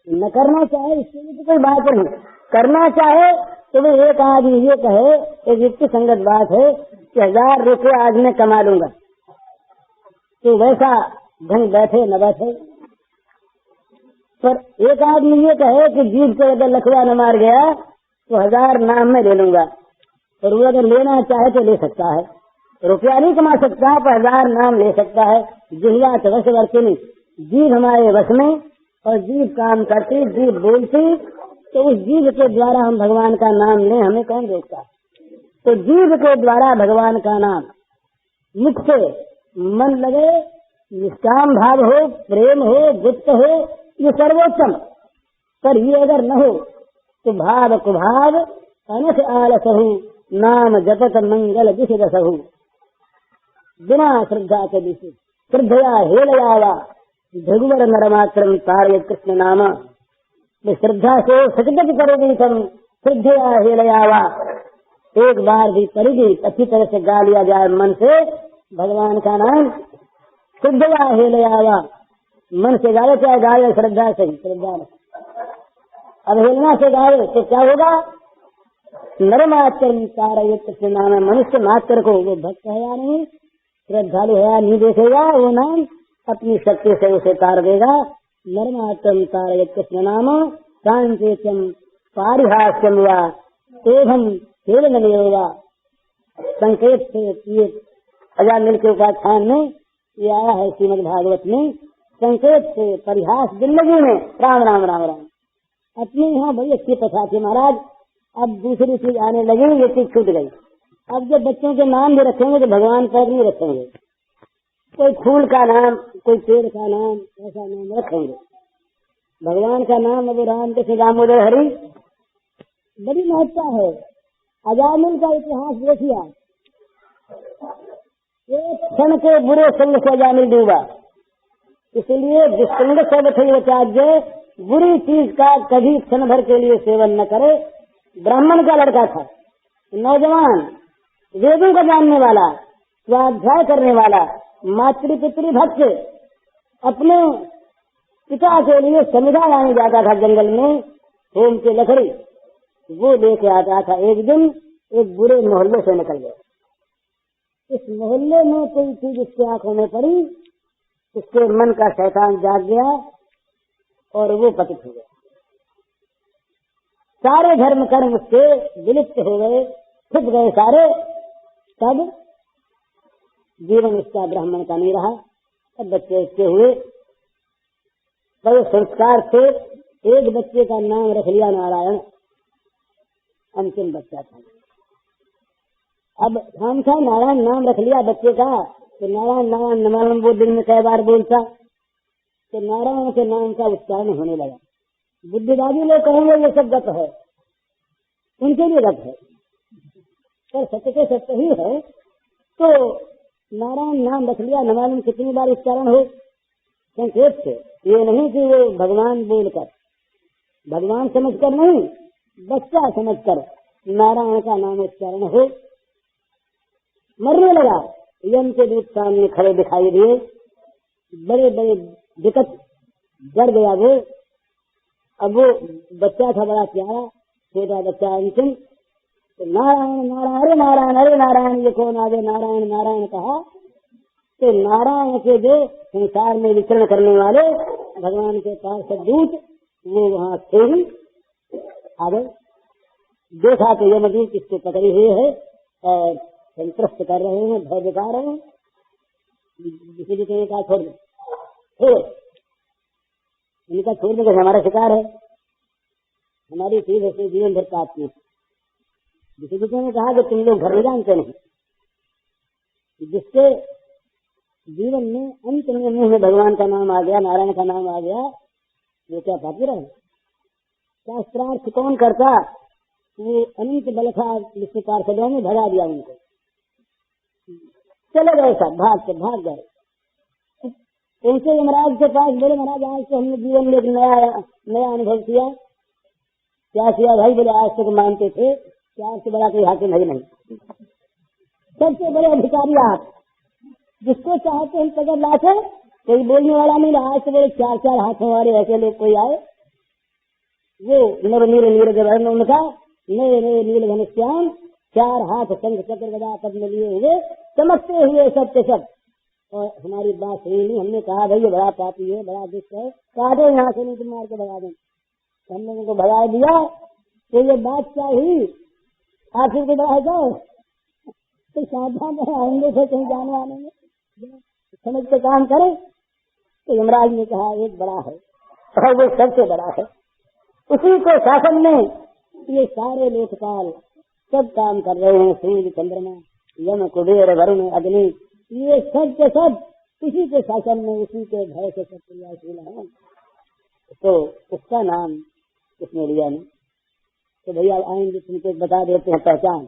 न करना चाहे इसके लिए तो कोई बात नहीं, करना चाहे तो वो एक आदमी ये कहे, एक युक्ति संगत बात है कि 1000 रुपये आज मैं कमा लूंगा, तो वैसा ढंग बैठे न बैठे। पर एक आदमी ये कहे कि जीभ से अगर लखवा न मार गया तो 1000 नाम में ले लूंगा, और वो अगर लेना चाहे तो ले सकता है। रुपया नहीं कमा सकता पर 1000 नाम ले सकता है। जिह्वा वश वर्तिनी, जीभ हमारे वश में, और जीभ काम करती, जीभ बोलती तो उस जीव के द्वारा हम भगवान का नाम लें, हमें कौन रोकता? तो जीव के द्वारा भगवान का नाम मुख से मन लगे, निष्काम भाव हो, प्रेम हो, गुप्त हो, ये सर्वोत्तम। पर ये अगर न हो तो भाव कुभाव अनस आलसहु नाम जपत मंगल दिशदसहु। बिना श्रद्धा के दिशे श्रद्धया हेलयावा भगवर नरमात्रम तारय कृष्ण नामा। श्रद्धा से सचदच करोगी तुम, श्रद्धया हेलयावा, एक बार भी करेगी अच्छी तरह से गा लिया जाए मन से भगवान का नाम। श्रद्धया हेलयावा, मन से गावे, चाहे गावे श्रद्धा से, श्रद्धा में। अब हेलना से गावे तो क्या होगा? नरमात्र तारय कृष्ण नाम। मनुष्य मात्र को, वो भक्त है या नहीं, श्रद्धालु है या नहीं देखेगा, वो नाम अपनी शक्ति से उसे तार देगा। नरमात्रम तारय कृष्ण नाम सांकेतम पारिहास्यम या एवं हेलन लेगा। संकेत से अजामिल के उपाख्यान में ये आया है श्रीमद् भागवत में, संकेत से परिहास जिंदगी में राम राम राम राम। अपने यहाँ बड़ी अच्छी प्रथा थी महाराज, अब दूसरी चीज आने लगी, ये चीज छूट गई। अब जब बच्चों के नाम भी रखेंगे तो भगवान पर नहीं रखेंगे, कोई फूल का नाम, कोई पेड़ का नाम, ऐसा नाम रखेंगे। भगवान का नाम अब राम कृष्ण दामोदर हरि बड़ी महत्ता है। अजामिल का इतिहास देखिए, एक क्षण के बुरे संग से अजामिल डूबा, इसलिए दुष्संग सब त्याज्य, बुरी चीज का कभी क्षण भर के लिए सेवन न करे। ब्राह्मण का लड़का था, नौजवान, वेदों का जानने वाला, स्वाध्याय करने वाला, मातृ पितृ भक्त, अपने पिता के लिए समिधा लाने जाता था जंगल में, होम की लकड़ी वो लेके आता था। एक दिन एक बुरे मोहल्ले से निकल गया, इस मोहल्ले में कोई चीज उसकी आंखों में पड़ी, उसके मन का शैतान जाग गया और वो पतित हो गया। सारे धर्म कर्म उसके विलुप्त हो गए, छुप गए सारे। तब जीवन उसका ब्राह्मण का नहीं रहा। तब बच्चे उसके हुए, बड़े संस्कार से एक बच्चे का नाम रख लिया नारायण, अंतिम बच्चा था। अब हम था नारायण नाम रख लिया बच्चे का, तो नारायण नारायण नारायण वो दिन में कई बार बोलता, तो नारायण के नाम का उच्चारण होने लगा। बुद्धिवादी लोग कहेंगे ये सब गप है, उनके लिए गप है, पर सत्य के सत्य ही है। तो नारायण नाम रख लिया, न मालूम कितनी बार उच्चारण हो संकेत से, ये नहीं कि वो भगवान बोलकर, भगवान समझकर नहीं, बच्चा समझकर नारायण का नाम उच्चारण हो। मरने लगा, यम के दूत सामने खड़े दिखाई दिए, बड़े बड़े दिक्कत, डर गया वो। अब वो बच्चा था बड़ा प्यारा, छोटा बच्चा अंतिम, तो नारायण नारायण अरे नारायण अरे नारायण, ये कौन आ गए? नारायण नारायण कहा तो नारायण के जो संसार में विचरण करने वाले भगवान के पास दूत वो वहाँ थे ही आ गए। देखा तो यमदूत इसको पकड़े हुए है और संत्रस्त कर रहे हैं, भय दिखा रहे हैं। किसी ने कहा छोड़ दो, इनका छोड़ दो, हमारा शिकार है, हमारी चीज ऐसे जीवन भर काटती है। किसी ने कहा कि तुम लोग घर में जानते नहीं, जिसके जीवन में अंत में मुंह में भगवान का नाम आ गया, नारायण का नाम आ गया, वो क्या पापी रहे? शास्त्रार्थ कौन करता? वो अनंत बल था, जिसके पार्षदों ने भगा दिया उनको, चले गए सब, भाग गए। उनसे यमराज के पास बोले महाराज आज तो हमने जीवन में एक नया अनुभव किया। क्या किया भाई? बोले आज तक मानते थे चार से बड़ा कोई हाकिम है नहीं, सबसे बड़े अधिकारी आप, जिसको चाहते हैं पकड़ लाते, कोई बोलने वाला नहीं। आज से बड़े चार चार हाथों वाले ऐसे लोग कोई आए, वो नर नीर नीर जब उनका नए नए नील घनश्याम, चार हाथ शंख चक्र गदा पद्म लिए हुए, चमकते हुए सब के सब। और हमारी बात सुनी नहीं, हमने कहा भाई ये बड़ा पापी है, बड़ा दुष्ट है, काटो यहाँ से, नहीं तो मार के भगा दें। हमने उनको भगा दिया। तो ये बात क्या हुई? आखिर को बड़ा है क्या? तो सावधान आएंगे से कहीं जाने आने में, समझ के काम करें। तो यमराज ने कहा एक बड़ा है और वो सबसे बड़ा है, उसी के शासन में ये सारे लोकपाल सब काम कर रहे हैं। सूर्य, चंद्रमा, यम, कुबेर, वरुण, अग्नि, ये सब के सब उसी के शासन में, उसी के भय से सब क्रियाशील है। तो उसका नाम उसने लिया नहीं। तो भैया आएंगे तुमको बता देते हैं पहचान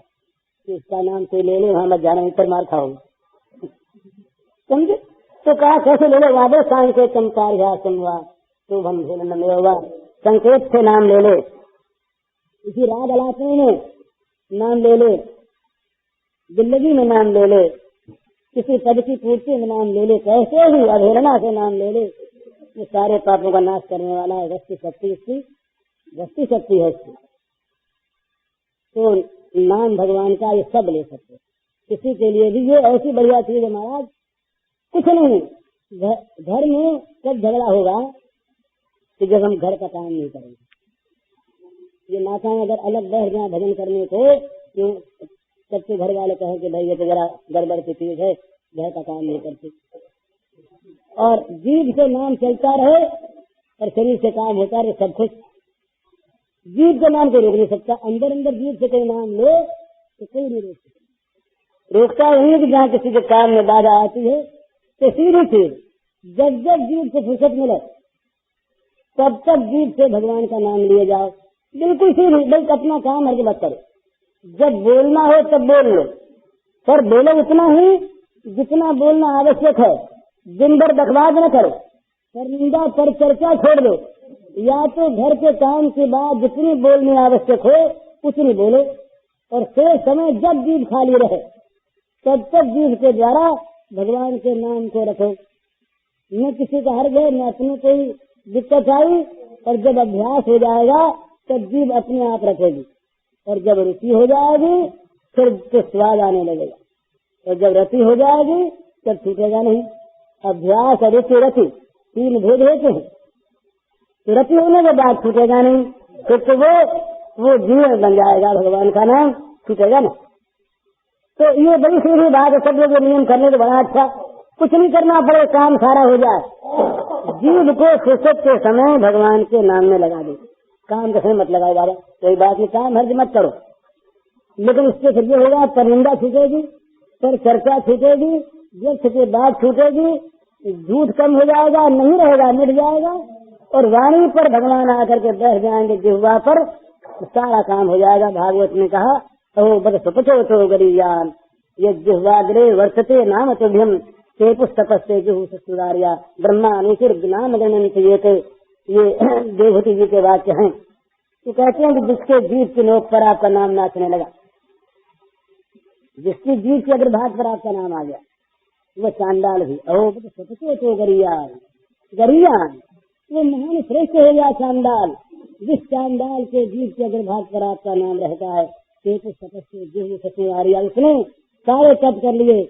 कि इसका नाम कोई ले ले, वहां मत जाना, इतर मार खाओगे। समझे? तो कहा कैसे ले लो? वादे सांके चमकार सुनवा तो हम होगा, संकेत से नाम ले ले, इसी राग अलापने में नाम ले ले, जिंदगी में नाम ले ले, किसी पद की पूर्ति में नाम ले ले, कैसे ही अवहेलना से नाम ले ले। ये सारे पापों का नाश करने वाला है। वस्तु शक्ति इसकी, वस्तु शक्ति है इसकी। तो नाम भगवान का ये सब ले सकते। किसी के लिए भी ये ऐसी बढ़िया चीज है महाराज, कुछ नहीं। घर में कब झगड़ा होगा कि जब हम घर का काम नहीं करेंगे। ये माताएं अगर अलग बैठ जाए भजन करने को, तो सबके घर वाले कहें कि भाई ये तो जरा गड़बड़ की चीज है, घर का काम नहीं करती। और जीभ से नाम चलता रहे और शरीर से काम होता रहे, सब कुछ। जीभ के नाम को रोक नहीं सकता। अंदर अंदर जीभ से कोई नाम लो तो कोई नहीं रोक सकता। रोकता नहीं कि जहाँ किसी के काम में बाधा आती है तो सीधी चीज, जब जब जीभ से फुर्सत मिले तब तक जीभ से भगवान का नाम लिए जाओ। बिल्कुल सीधी, बल्कि अपना काम हर मत करो। जब बोलना हो तब बोल लो, पर बोलो उतना ही जितना बोलना आवश्यक है। दिन भर बकवास न करो, पर निंदा पर चर्चा छोड़ दो। या तो घर के काम के बाद जितनी बोलनी आवश्यक हो उतनी बोलो, और शेष समय जब जीभ खाली रहे तब तक जीभ के द्वारा भगवान के नाम को रखो। न किसी का हर्ज है, न अपने कोई दिक्कत आई। और जब अभ्यास हो जाएगा तब जीभ अपने आप रखेगी, और जब रुचि हो जाएगी फिर तो स्वाद आने लगेगा, और जब रति हो जाएगी तब छूटेगा नहीं। अभ्यास, रुचि, रति तीन भेद होते हैं। तो रति होने के बाद छूटेगा नहीं, फिर तो वो जीवन बन जाएगा, भगवान का नाम छूटेगा नहीं। तो ये बड़ी सीधी बात है। सब लोग नियम करने तो बड़ा अच्छा, कुछ नहीं करना पड़े, काम सारा हो जाए। जीव को फुर्सत के समय भगवान के नाम में लगा दे। काम कैसे मत लगाओ बाबा, कोई बात नहीं, काम हर्ज मत करो, लेकिन इससे फिर ये होगा, पर निंदा छूटेगी, पर चर्चा छूटेगी, व्यर्थ की बात छूटेगी, झूठ कम हो जाएगा, नहीं रहेगा, मिट जाएगा। और वाणी पर भगवान आकर के बैठ जाएंगे, जिह्वा पर सारा काम हो जाएगा। भागवत ने कहा, ओ बद सुपचो तो गरीयान ये जिह्वाग्रे वर्तते नाम तुभ्यम ते पुस्तपस्ते जुहु ससुरारिया ब्रह्मानुचिर नाम गणंत ये देवहूति जी के वाक्य हैं। तो कहते हैं कि जिसके जीभ की नोक पर आपका नाम नाचने लगा, जिसकी जीभ के अगर भाग पर आपका नाम आ गया, वो चांडाल भी। ओ सपचे तो गरियान, गरियान वो महान श्रेष्ठ हो गया चांडाल। जिस चांडाल के जीभ के अगर भाग पर आपका नाम रहता है, उसने सारे तप कर लिए,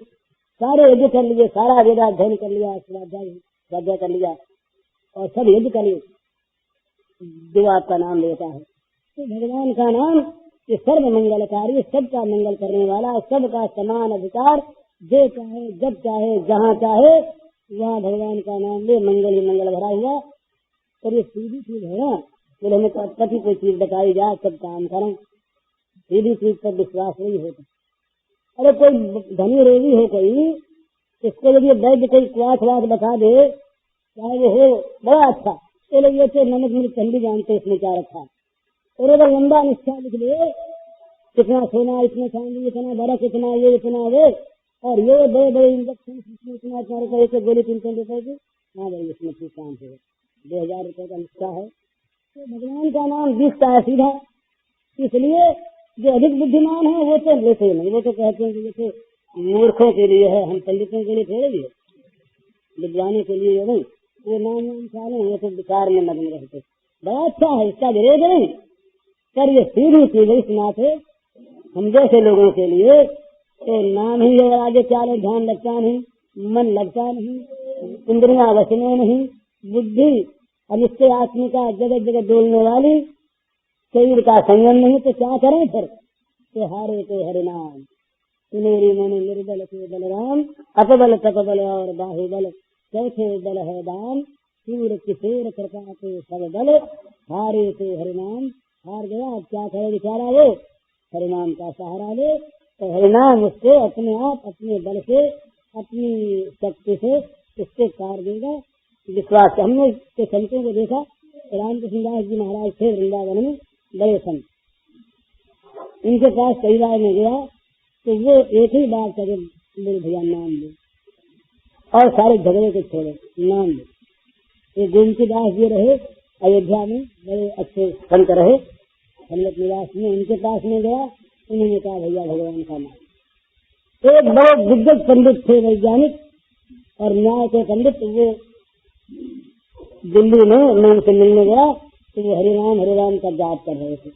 सारे यज्ञ कर लिए, सारा वेदाध्ययन कर लिया, स्वाध्याय कर लिया, और सब यज्ञ कर लिए, जो आपका नाम लेता है। तो भगवान का नाम ये सर्व मंगलकारी, सबका मंगल करने वाला, सबका समान अधिकार, जो चाहे जब चाहे जहाँ चाहे वहाँ भगवान का नाम ले, मंगल ही मंगल भरा हुआ। और ये सीधी चीज है ना, बोले हमें कभी कोई चीज बताई जाए सब काम करें, सीधी चीज पर विश्वास नहीं होता। अरे कोई धनी रोगी हो कोई, इसको यदि वैद्य कोई क्वाथ वाथ बता दे, चाहे वो हो बड़ा अच्छा, तो लोग ये तो नमक मिर्च ठंडी जानते इसमें क्या रखा। और अगर लंबा निष्ठा लिख ले, कितना सोना, इतना चांदी, इतना बर्फ, इतना ये, इतना वो, और ये बड़े बड़े इंजेक्शन, इतना एक गोली 300 रुपए की, हाँ भाई इसमें ठीक काम है, 2000 रुपए का निष्ठा है। तो भगवान का नाम दिखता है सीधा। इसलिए जो अधिक बुद्धिमान है वो तो लेते नहीं, वो तो कहते हैं कि जैसे मूर्खों के लिए है, हम पंडितों के लिए थोड़े लिए, विद्वानों के लिए नहीं। वो नाम चाले, वो तो विकार में मग्न रहते। बड़ा अच्छा है, इसका विरोध नहीं, पर ये सीधी चीज इस नाते हम जैसे लोगों के लिए तो नाम ही अगर आगे चाले, ध्यान लगता नहीं, मन लगता नहीं, इंद्रियां वचने नहीं, बुद्धि अनिश्चय आत्मिका जगह जगह डोलने वाली, शरीर का संयम नहीं, तो क्या करें फिर? तो हारे तो हरे नाम, मेरी मन निर्बल के बलराम, अपबल तपबल और बाहुबल, चौथे बल है दान, सूर किशोर कृपा के सब बल, हारे से हरिनाम हार गया। क्या करे बेचारा वो, हरिनाम का सहारा ले, तो हरिनाम उसको अपने आप अपने बल से अपनी शक्ति से उससे कार देगा। विश्वास हमने के संतों को देखा, रामकृष्ण दास जी महाराज थे वृंदावन में, बड़े संत, इनके पास कई बार में गया तो वो एक ही बात करे, मेरे भैया नाम दे, और सारे झगड़े को छोड़े, नाम दे। ये गोमती दास जी रहे अयोध्या में, बड़े अच्छे संत रहे सम्मत निवास में, उनके पास में गया, उन्होंने कहा भैया भगवान का नाम। एक बड़े दिग्गज पंडित थे, वैज्ञानिक और न्याय के पंडित, वो दिल्ली में मैं उनसे मिलने गया तो वो हरिराम का जाप कर रहे थे।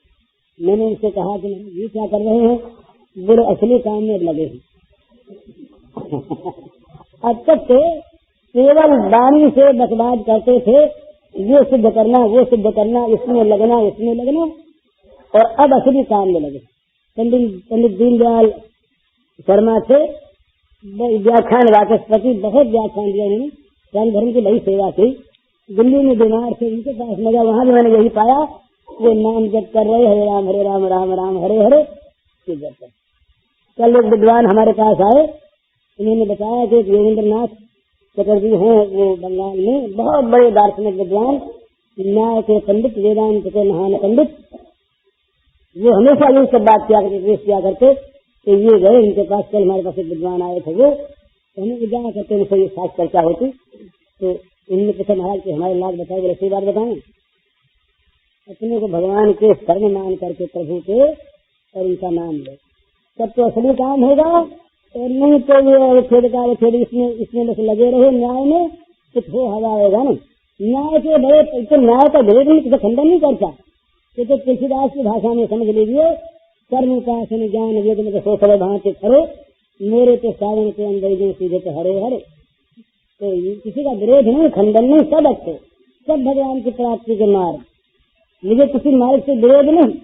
मैंने उनसे कहा कि ये क्या कर रहे हैं, बोले असली काम में लगे हैं। अब तक तो केवल वाणी से बकवाद करते थे, ये सिद्ध करना वो सिद्ध करना, इसमें लगना इसमें लगना, और अब असली काम में लगे। पंडित दीनदयाल शर्मा थे, व्याख्यान वाचस्पति, बहुत व्याख्यान दिया उन्होंने, राम धर्म की बड़ी सेवा की। दिल्ली में बीमार थे, उनके पास लगा, वहां भी मैंने यही पाया, वो नाम जप कर रहे, हरे राम राम राम हरे हरे जप कर। कल एक विद्वान हमारे पास आए, उन्होंने बताया कि योगेंद्रनाथ चटर्जी हैं, वो बंगाल में बहुत बड़े दार्शनिक विद्वान, न्याय के पंडित, वेदांत के महान पंडित, वो हमेशा यही सब बात किया करते कि ये गए इनके पास, कल हमारे पास एक विद्वान आए थे, वो हमें क्या करते उनसे ये साथ चर्चा होती, तो उन्होंने पूछा महाराज कि हमारे लाभ बताओ, ऐसी बात बताएं, अपने को भगवान के शरण मान करके प्रभु के और उनका नाम ले, तब तो असली काम होगा, और नहीं तो ये छेड़ इसमें बस लगे रहे न्याय में, कुछ हो हवा होगा ना। न्याय के बड़े तो न्याय का विरोध नहीं, किसी खंडन नहीं करता, तो तुलसीदास की भाषा में समझ लीजिए, कर्म का ज्ञान वेद में सो सब भांति खड़े, मेरे तो सावन के अंदर सीधे तो हरे हरे। तो किसी का विरोध नहीं, खंडन नहीं, सब अच्छे, सब भगवान की प्राप्ति के मार्ग, मुझे किसी मार्ग से विरोध नहीं।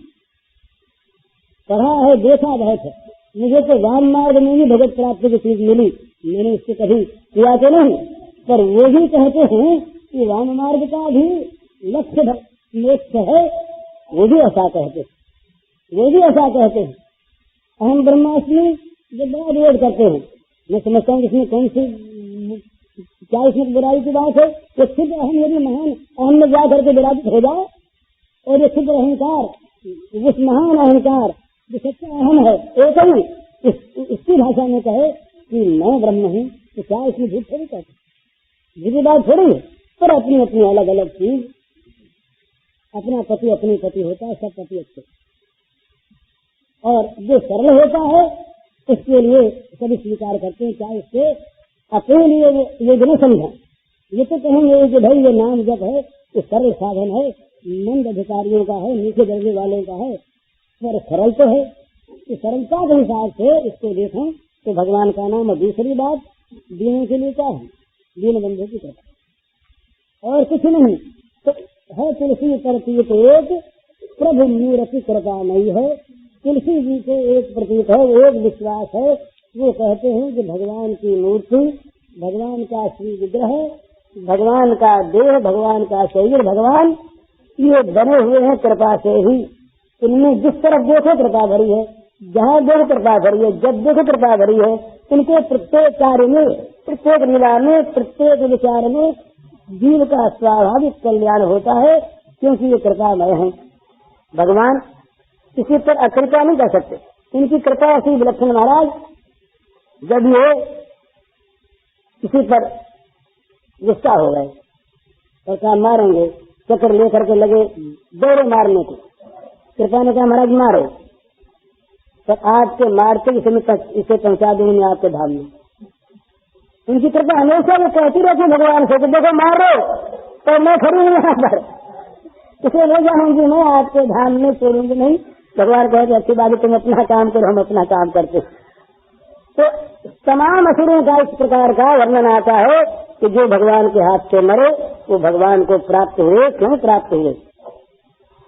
पढ़ा है, देखा बहुत है, मुझे तो वाम मार्ग में भी भगवत प्राप्ति की चीज मिली, मैंने उससे कभी किया तो नहीं, पर वो भी कहते हैं कि वाम मार्ग का भी लक्ष्य मोक्ष है, वो भी ऐसा कहते हैं, वो भी ऐसा कहते हैं। अहम ब्रह्मास्मि जो बड़ा विरोध करते हैं, मैं समझता हूँ इसमें कौन सी क्या इसमें बुराई की बात है। ये सिद्ध अहम यदि महान अहम में जा करके विराजित हो जाए, और ये सिद्ध अहंकार, उस महान अहंकार जो सच्चा अहम है, एक ही इसकी भाषा में कहे कि मैं ब्रह्म हूँ, तो क्या इसमें झूठ थोड़ी कहते, झूठी बात थोड़ी है। पर अपनी अपनी अलग अलग चीज, अपना पति अपनी पति होता है, सब पति अच्छे, और जो सरल होता है उसके लिए सभी स्वीकार करते हैं, चाहे उससे अपने लिए ये न समझा। ये तो कहेंगे कि भाई ये नाम जब है तो सरल साधन है, मंद अधिकारियों का है, नीचे दर्जे वालों का है, पर सरल तो है। तो सरलता के हिसाब से इसको देखें तो भगवान का नाम। और दूसरी बात, दीनों के लिए क्या है, दीन बंधु की कृपा और कुछ नहीं। तो है तुलसी प्रतीत एक, प्रभु मूर्ति कृपा नहीं है। तुलसी जी के एक प्रतीक है, एक विश्वास है, वो कहते हैं कि भगवान की मूर्ति, भगवान का श्री विग्रह, भगवान का देह, भगवान का शरीर, भगवान ये बने हुए हैं कृपा से ही। इनमें जिस तरफ देखो कृपा भरी है, जहाँ देखो कृपा भरी है, जब देखो कृपा भरी है। इनके प्रत्येक कार्य में, प्रत्येक लीला में, प्रत्येक विचार में जीव का स्वाभाविक कल्याण होता है, क्योंकि ये कृपामय है। भगवान किसी पर अकृपा नहीं कर सकते, इनकी कृपा ऐसी विलक्षण। महाराज जब ये किसी पर गुस्सा हो गए और कहा मारेंगे, चक्कर लेकर के लगे दौड़े मारने को, कृपा ने कहा महाराज मारो, तो आपके मारते इसे पहुंचा दूंगी आपके धाम में। उनकी कृपा हमेशा वो कहती रहती भगवान से कि देखो मारो, तो मैं खड़ी हूँ यहाँ पर, इसे ले जाऊंगी मैं आपके धाम में, छोड़ूंगी नहीं। भगवान कहते अच्छी बात है, तुम अपना काम करो, हम अपना काम करते। तो तमाम असुरों का इस प्रकार का वर्णन आता है कि जो भगवान के हाथ से मरे वो भगवान को प्राप्त हुए। क्यों प्राप्त हुए?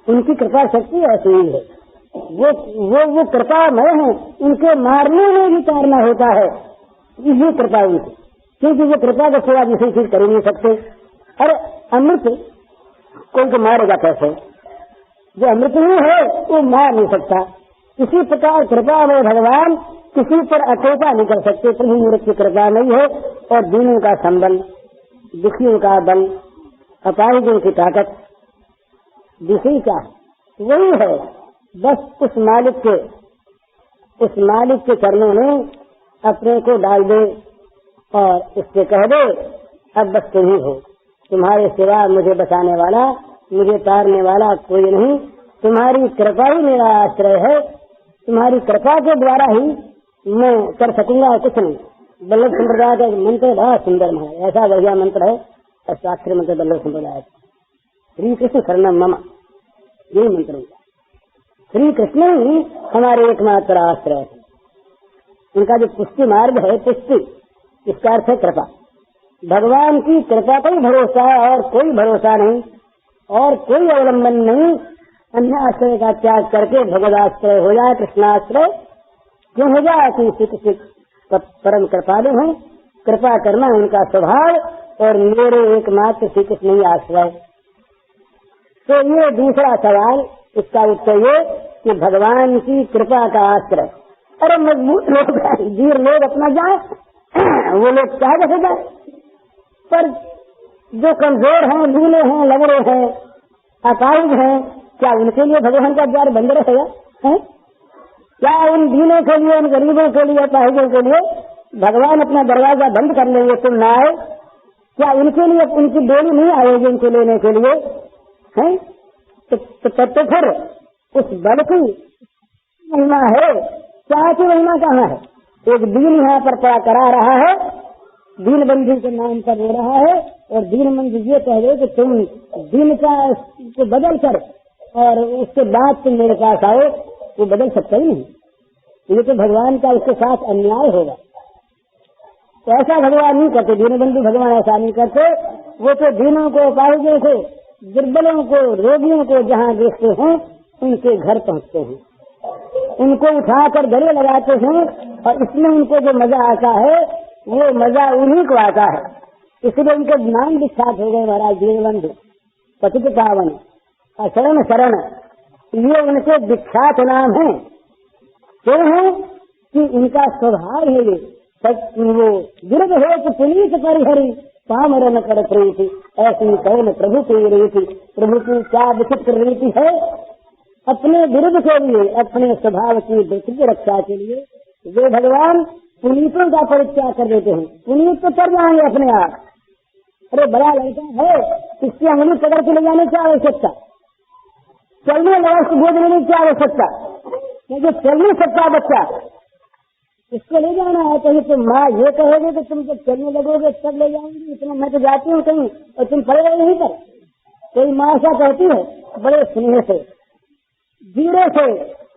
उनकी कृपा शक्ति ऐसी ही है, वो कृपामय है। उनके मारने में भी कारण होता है ये कृपा उनकी, क्योंकि वो कृपा के सिवा दूसरी चीज कर ही नहीं सकते। अरे अमृत को मारेगा कैसे? जो अमृत ही है वो मार नहीं सकता। इसी प्रकार कृपा में भगवान किसी पर अटोपा नहीं कर सकते। प्रभु मूर्ख की कृपा नहीं है और दीनों का संबल, दुखियों का बल, अपाहिजों की ताकत, दूसरी क्या वही है। बस उस मालिक के चरणों में अपने को डाल दे और उससे कह दे अब बस तुम ही हो, तुम्हारे सिवा मुझे बचाने वाला, मुझे तारने वाला कोई नहीं, तुम्हारी कृपा ही मेरा आश्रय है, तुम्हारी कृपा के द्वारा ही मैं कर सकूंगा कुछ नहीं। बल्लभ संप्रदाय का मंत्र बड़ा सुंदर है, ऐसा बढ़िया मंत्र है शास्त्रीय मंत्र बल्लभ संप्रदाय, श्री कृष्ण शरणम मम, यही मंत्र होगा। श्री कृष्ण ही हमारे एकमात्र आश्रय है। उनका जो पुष्टि मार्ग है, पुष्टि इसका अर्थ है कृपा। भगवान की कृपा का ही भरोसा है और कोई भरोसा नहीं और कोई अवलंबन नहीं। अन्य आश्रय का त्याग करके भगवदाश्रय हो जाए, कृष्णाश्रय क्यों हो जाए कि श्री कृष्ण परम कृपालु हैं, कृपा करना उनका स्वभाव और मेरे एकमात्र श्री कृष्ण ही आश्रय। तो ये दूसरा सवाल, इसका उत्तर ये कि भगवान की कृपा का आश्रय। अरे मजबूत लोग वीर लोग अपना जाए, वो लोग चाहे जैसे जाए, पर जो कमजोर हैं, लूले हैं, लंगड़े हैं, अपाहिज हैं, क्या उनके लिए भगवान का द्वार बंद रहेगा? क्या उन दीनों के लिए, उन गरीबों के लिए, अपाहिजों के लिए भगवान अपना दरवाजा बंद कर लेंगे तुम ना आए? क्या उनके लिए उनकी डोली नहीं आएगी उनको लेने के लिए? हैं तो फिर उस बल की महिमा है, चाह की महिमा कहाँ है? एक दीन यहाँ पर क्या करा रहा है, दीन बंधु के नाम पर रो रहा है और दीन बंधु ये कह रहे कि तुम दीन का को बदल कर और उसके बाद तुम मेरे पास आओ, वो बदल सकता ही नहीं। ये तो भगवान का उसके साथ अन्याय होगा। तो ऐसा भगवान नहीं करते, दीन बंधु भगवान ऐसा नहीं करते। वो तो दीनों को, अपाहिजों को, दुर्बलों को, रोगियों को जहाँ देखते हैं उनके घर पहुँचते हैं, उनको उठाकर गले लगाते हैं और इसमें उनको जो मजा आता है वो मजा उन्हीं को आता है। इसलिए उनके नाम विख्यात हो गए महाराज दीनबंधु, पतित पावन, अशरण शरण, ये उनके विख्यात नाम हैं। क्यों है कि इनका स्वभाव है ये वो गिरद हो कि पुनीत परिहरी पामरन कर प्रीति, ऐसी कौन प्रभु की रीति। प्रभु की क्या विचित्र रीति है, अपने विरुद्ध के लिए, अपने स्वभाव की विचित्र रक्षा के लिए वे भगवान पुनीतों का परित्याग कर देते हैं। पुनीत तो कर जाएंगे अपने आप। अरे बड़ा लड़का है, इसकी अंगुली पकड़ के ले जाने की आवश्यकता, चलने लगा उसको गोद लेने की आवश्यकता, क्योंकि चल नहीं सकता बच्चा, इसको ले जाना है। कहीं तुम माँ ये कहोगे कि तुम जब चलने लगोगे तब ले जाऊंगी, इतना मैं तो जाती हूँ कहीं और तुम पड़ेगा यहीं पर। कोई माँ ऐसा कहती है, बड़े स्नेह से धीरे से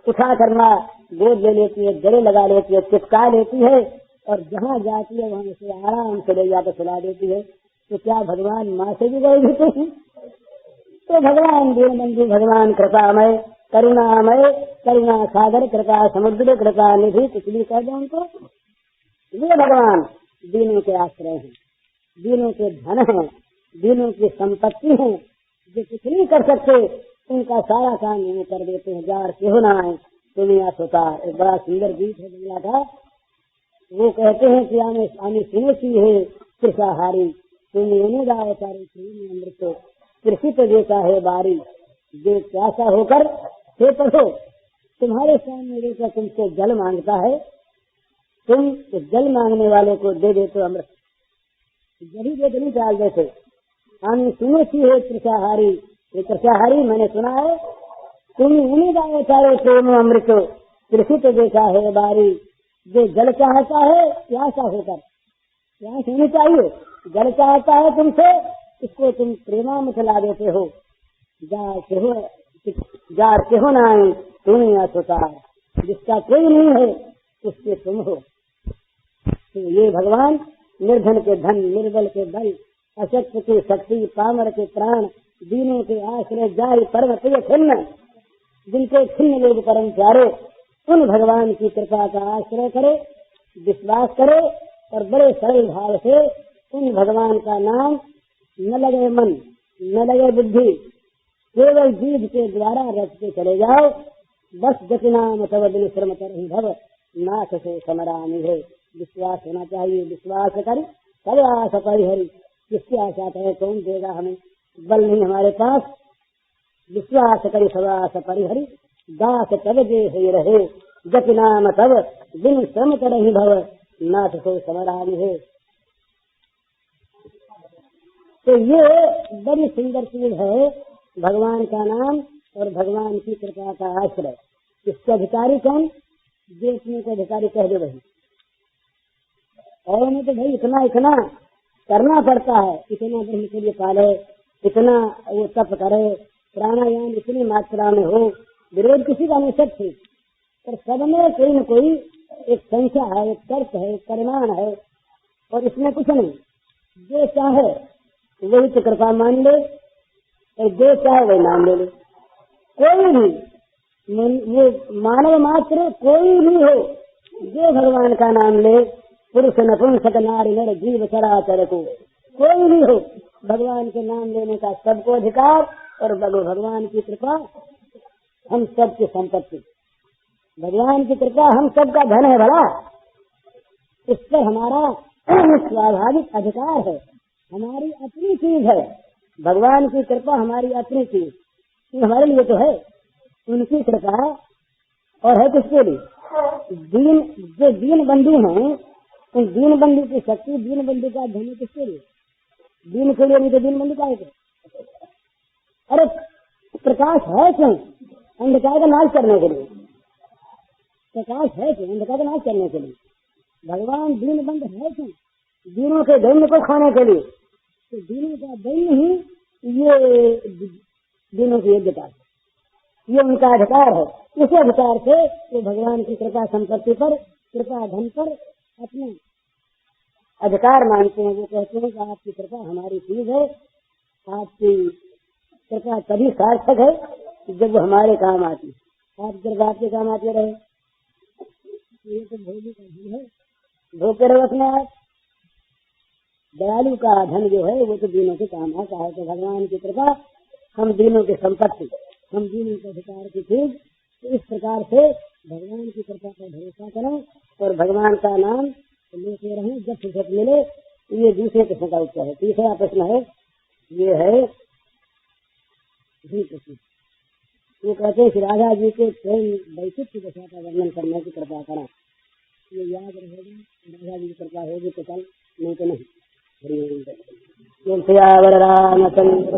उठा करना गोद ले लेती है, गले लगा लेती है, चिपका लेती है और जहाँ जाती है वहाँ से आराम से ले जाकर सुला देती है। तो क्या भगवान माँ से भी गए देते हैं? तो भगवान दीनबंधु, भगवान कृपामय, करुणामय, करुणा सागर, कृपा समुद्र, कृपा निधि, कुछ भी कह दो उनको। ये भगवान दीनों के आश्रय हैं, दीनों के धन हैं, दीनों की संपत्ति हैं, जो कुछ नहीं कर सकते उनका सारा काम वो कर देते हैं। जार क्यों ना आए दुनिया सोता। एक बड़ा सुंदर गीत है दुनिया का, वो कहते हैं कि आने सुने सी है कृषाहारी, तुम गाओ सारे अमृत, कृषि पे देता है बारी, जो प्यासा होकर हे पढ़ो तुम्हारे सामने लेकर तुमसे जल मांगता है, तुम तो जल मांगने वाले को दे देते अमृत, जली दे नहीं डाल देते। आने सुने सी है कृषाहारी, ये कृषाहारी मैंने सुना है, तुम उन्हीं गाओ सारे प्रेम अमृत, कृषि पे देता है बारी, जो जल चाहता है प्यासा होकर, प्यास होनी चाहिए, जल चाहता है तुमसे, इसको तुम प्रेमा में चला देते हो। जार के हो ना दुनिया सोता, जिसका कोई नहीं है उसके तुम हो। तो ये भगवान निर्धन के धन, निर्बल के बल, अशक्त की शक्ति, पामर के प्राण, दीनों के आश्रय, जाय पर्वत खिन्न, जिनके खिन्न लोग परम प्यारे, उन भगवान की कृपा का आश्रय करे, विश्वास करे और बड़े सरल भाव से उन भगवान का नाम न लगे मन, न लगे बुद्धि, केवल जीभ के द्वारा रचते चले जाओ। बस गति नाम तब दिन श्रम कर भव, नाथ से समरानी है। विश्वास होना चाहिए, विश्वास कर सब आस परिहरी। किसकी आशा है, कौन देगा हमें, बल नहीं हमारे पास। विश्वास करी सब आस परिहरी, दास तब जे ही रहे। गति नाम तब दिन श्रम कर भव, नाथ से समरानी है। तो ये बड़ी सुंदर चीज है, भगवान का नाम और भगवान की कृपा का आश्रय। इसके अधिकारी कौन, देखने को अधिकारी कह दे वही। और में तो भाई इतना इतना करना पड़ता है, इतना ब्रह्म के लिए पाले, इतना वो तप करे, प्राणायाम इतनी मात्रा में हो। विरोध किसी का नहीं, सब ठीक, पर सब में कोई न कोई एक संख्या है, एक तर्क है, एक परिमाण है। और इसमें कुछ नहीं, जो चाहे वही तो कृपा मान ले, और जो चाहे वही नाम ले ले। कोई भी वो मानव मात्र कोई भी हो, जो भगवान का नाम ले, पुरुष नपुंसक नारी नर जीव चराचर को, कोई भी हो, भगवान के नाम लेने का सबको अधिकार। और भगवान की कृपा हम सबकी संपत्ति, भगवान की कृपा हम सबका धन है। भला इस पर हमारा स्वाभाविक अधिकार है, हमारी अपनी चीज है। भगवान की कृपा हमारी अपनी चीज, हमारे लिए तो है। उनकी कृपा और है किसके लिए, दीन, जो दीन बंधु हैं, उन दीन बंधु की शक्ति, दीन बंधु का धन किसके लिए, दीन के लिए, नहीं तो दीन बंधु का है। अरे प्रकाश है क्यों, अंधकार का नाश करने के लिए। प्रकाश है क्यों, अंधकार का नाश करने के लिए। भगवान दीन बंधु है क्यों, दीनों के दैन्य को खाने के लिए। तो दीनों का दैन्य ही ये दीनों की योग्यता है, ये उनका अधिकार है। इस अधिकार से वो भगवान की कृपा संपत्ति पर, कृपा धन पर अपने अधिकार मानते हैं। वो कहते हैं कि आपकी कृपा हमारी चीज है, आपकी कृपा तभी सार्थक है जब वो हमारे काम आती है। आप जब आपके काम आते रहे, ये तो भोगी का धन है, धोखे रहो अपने आप। दयालु का धन जो है वो तो दीनों के काम आता है। तो भगवान की कृपा हम दीनों की संपत्ति, हम दीनों के अधिकार की चीज। तो इस प्रकार से भगवान की कृपा पर भरोसा करें और भगवान का नाम लेते रहें जब फुर्सत मिले। ये दूसरे प्रश्न का उत्तर है। तीसरा प्रश्न है, ये है प्रश्न, वो कहते हैं कि राधा जी के प्रेम वैचित्र दशा का वर्णन करने की कृपा करा। ये याद रहेगा, राधा जी की कृपा होगी तो कल, नहीं तो नहीं। हरि ओम। रामचंद्र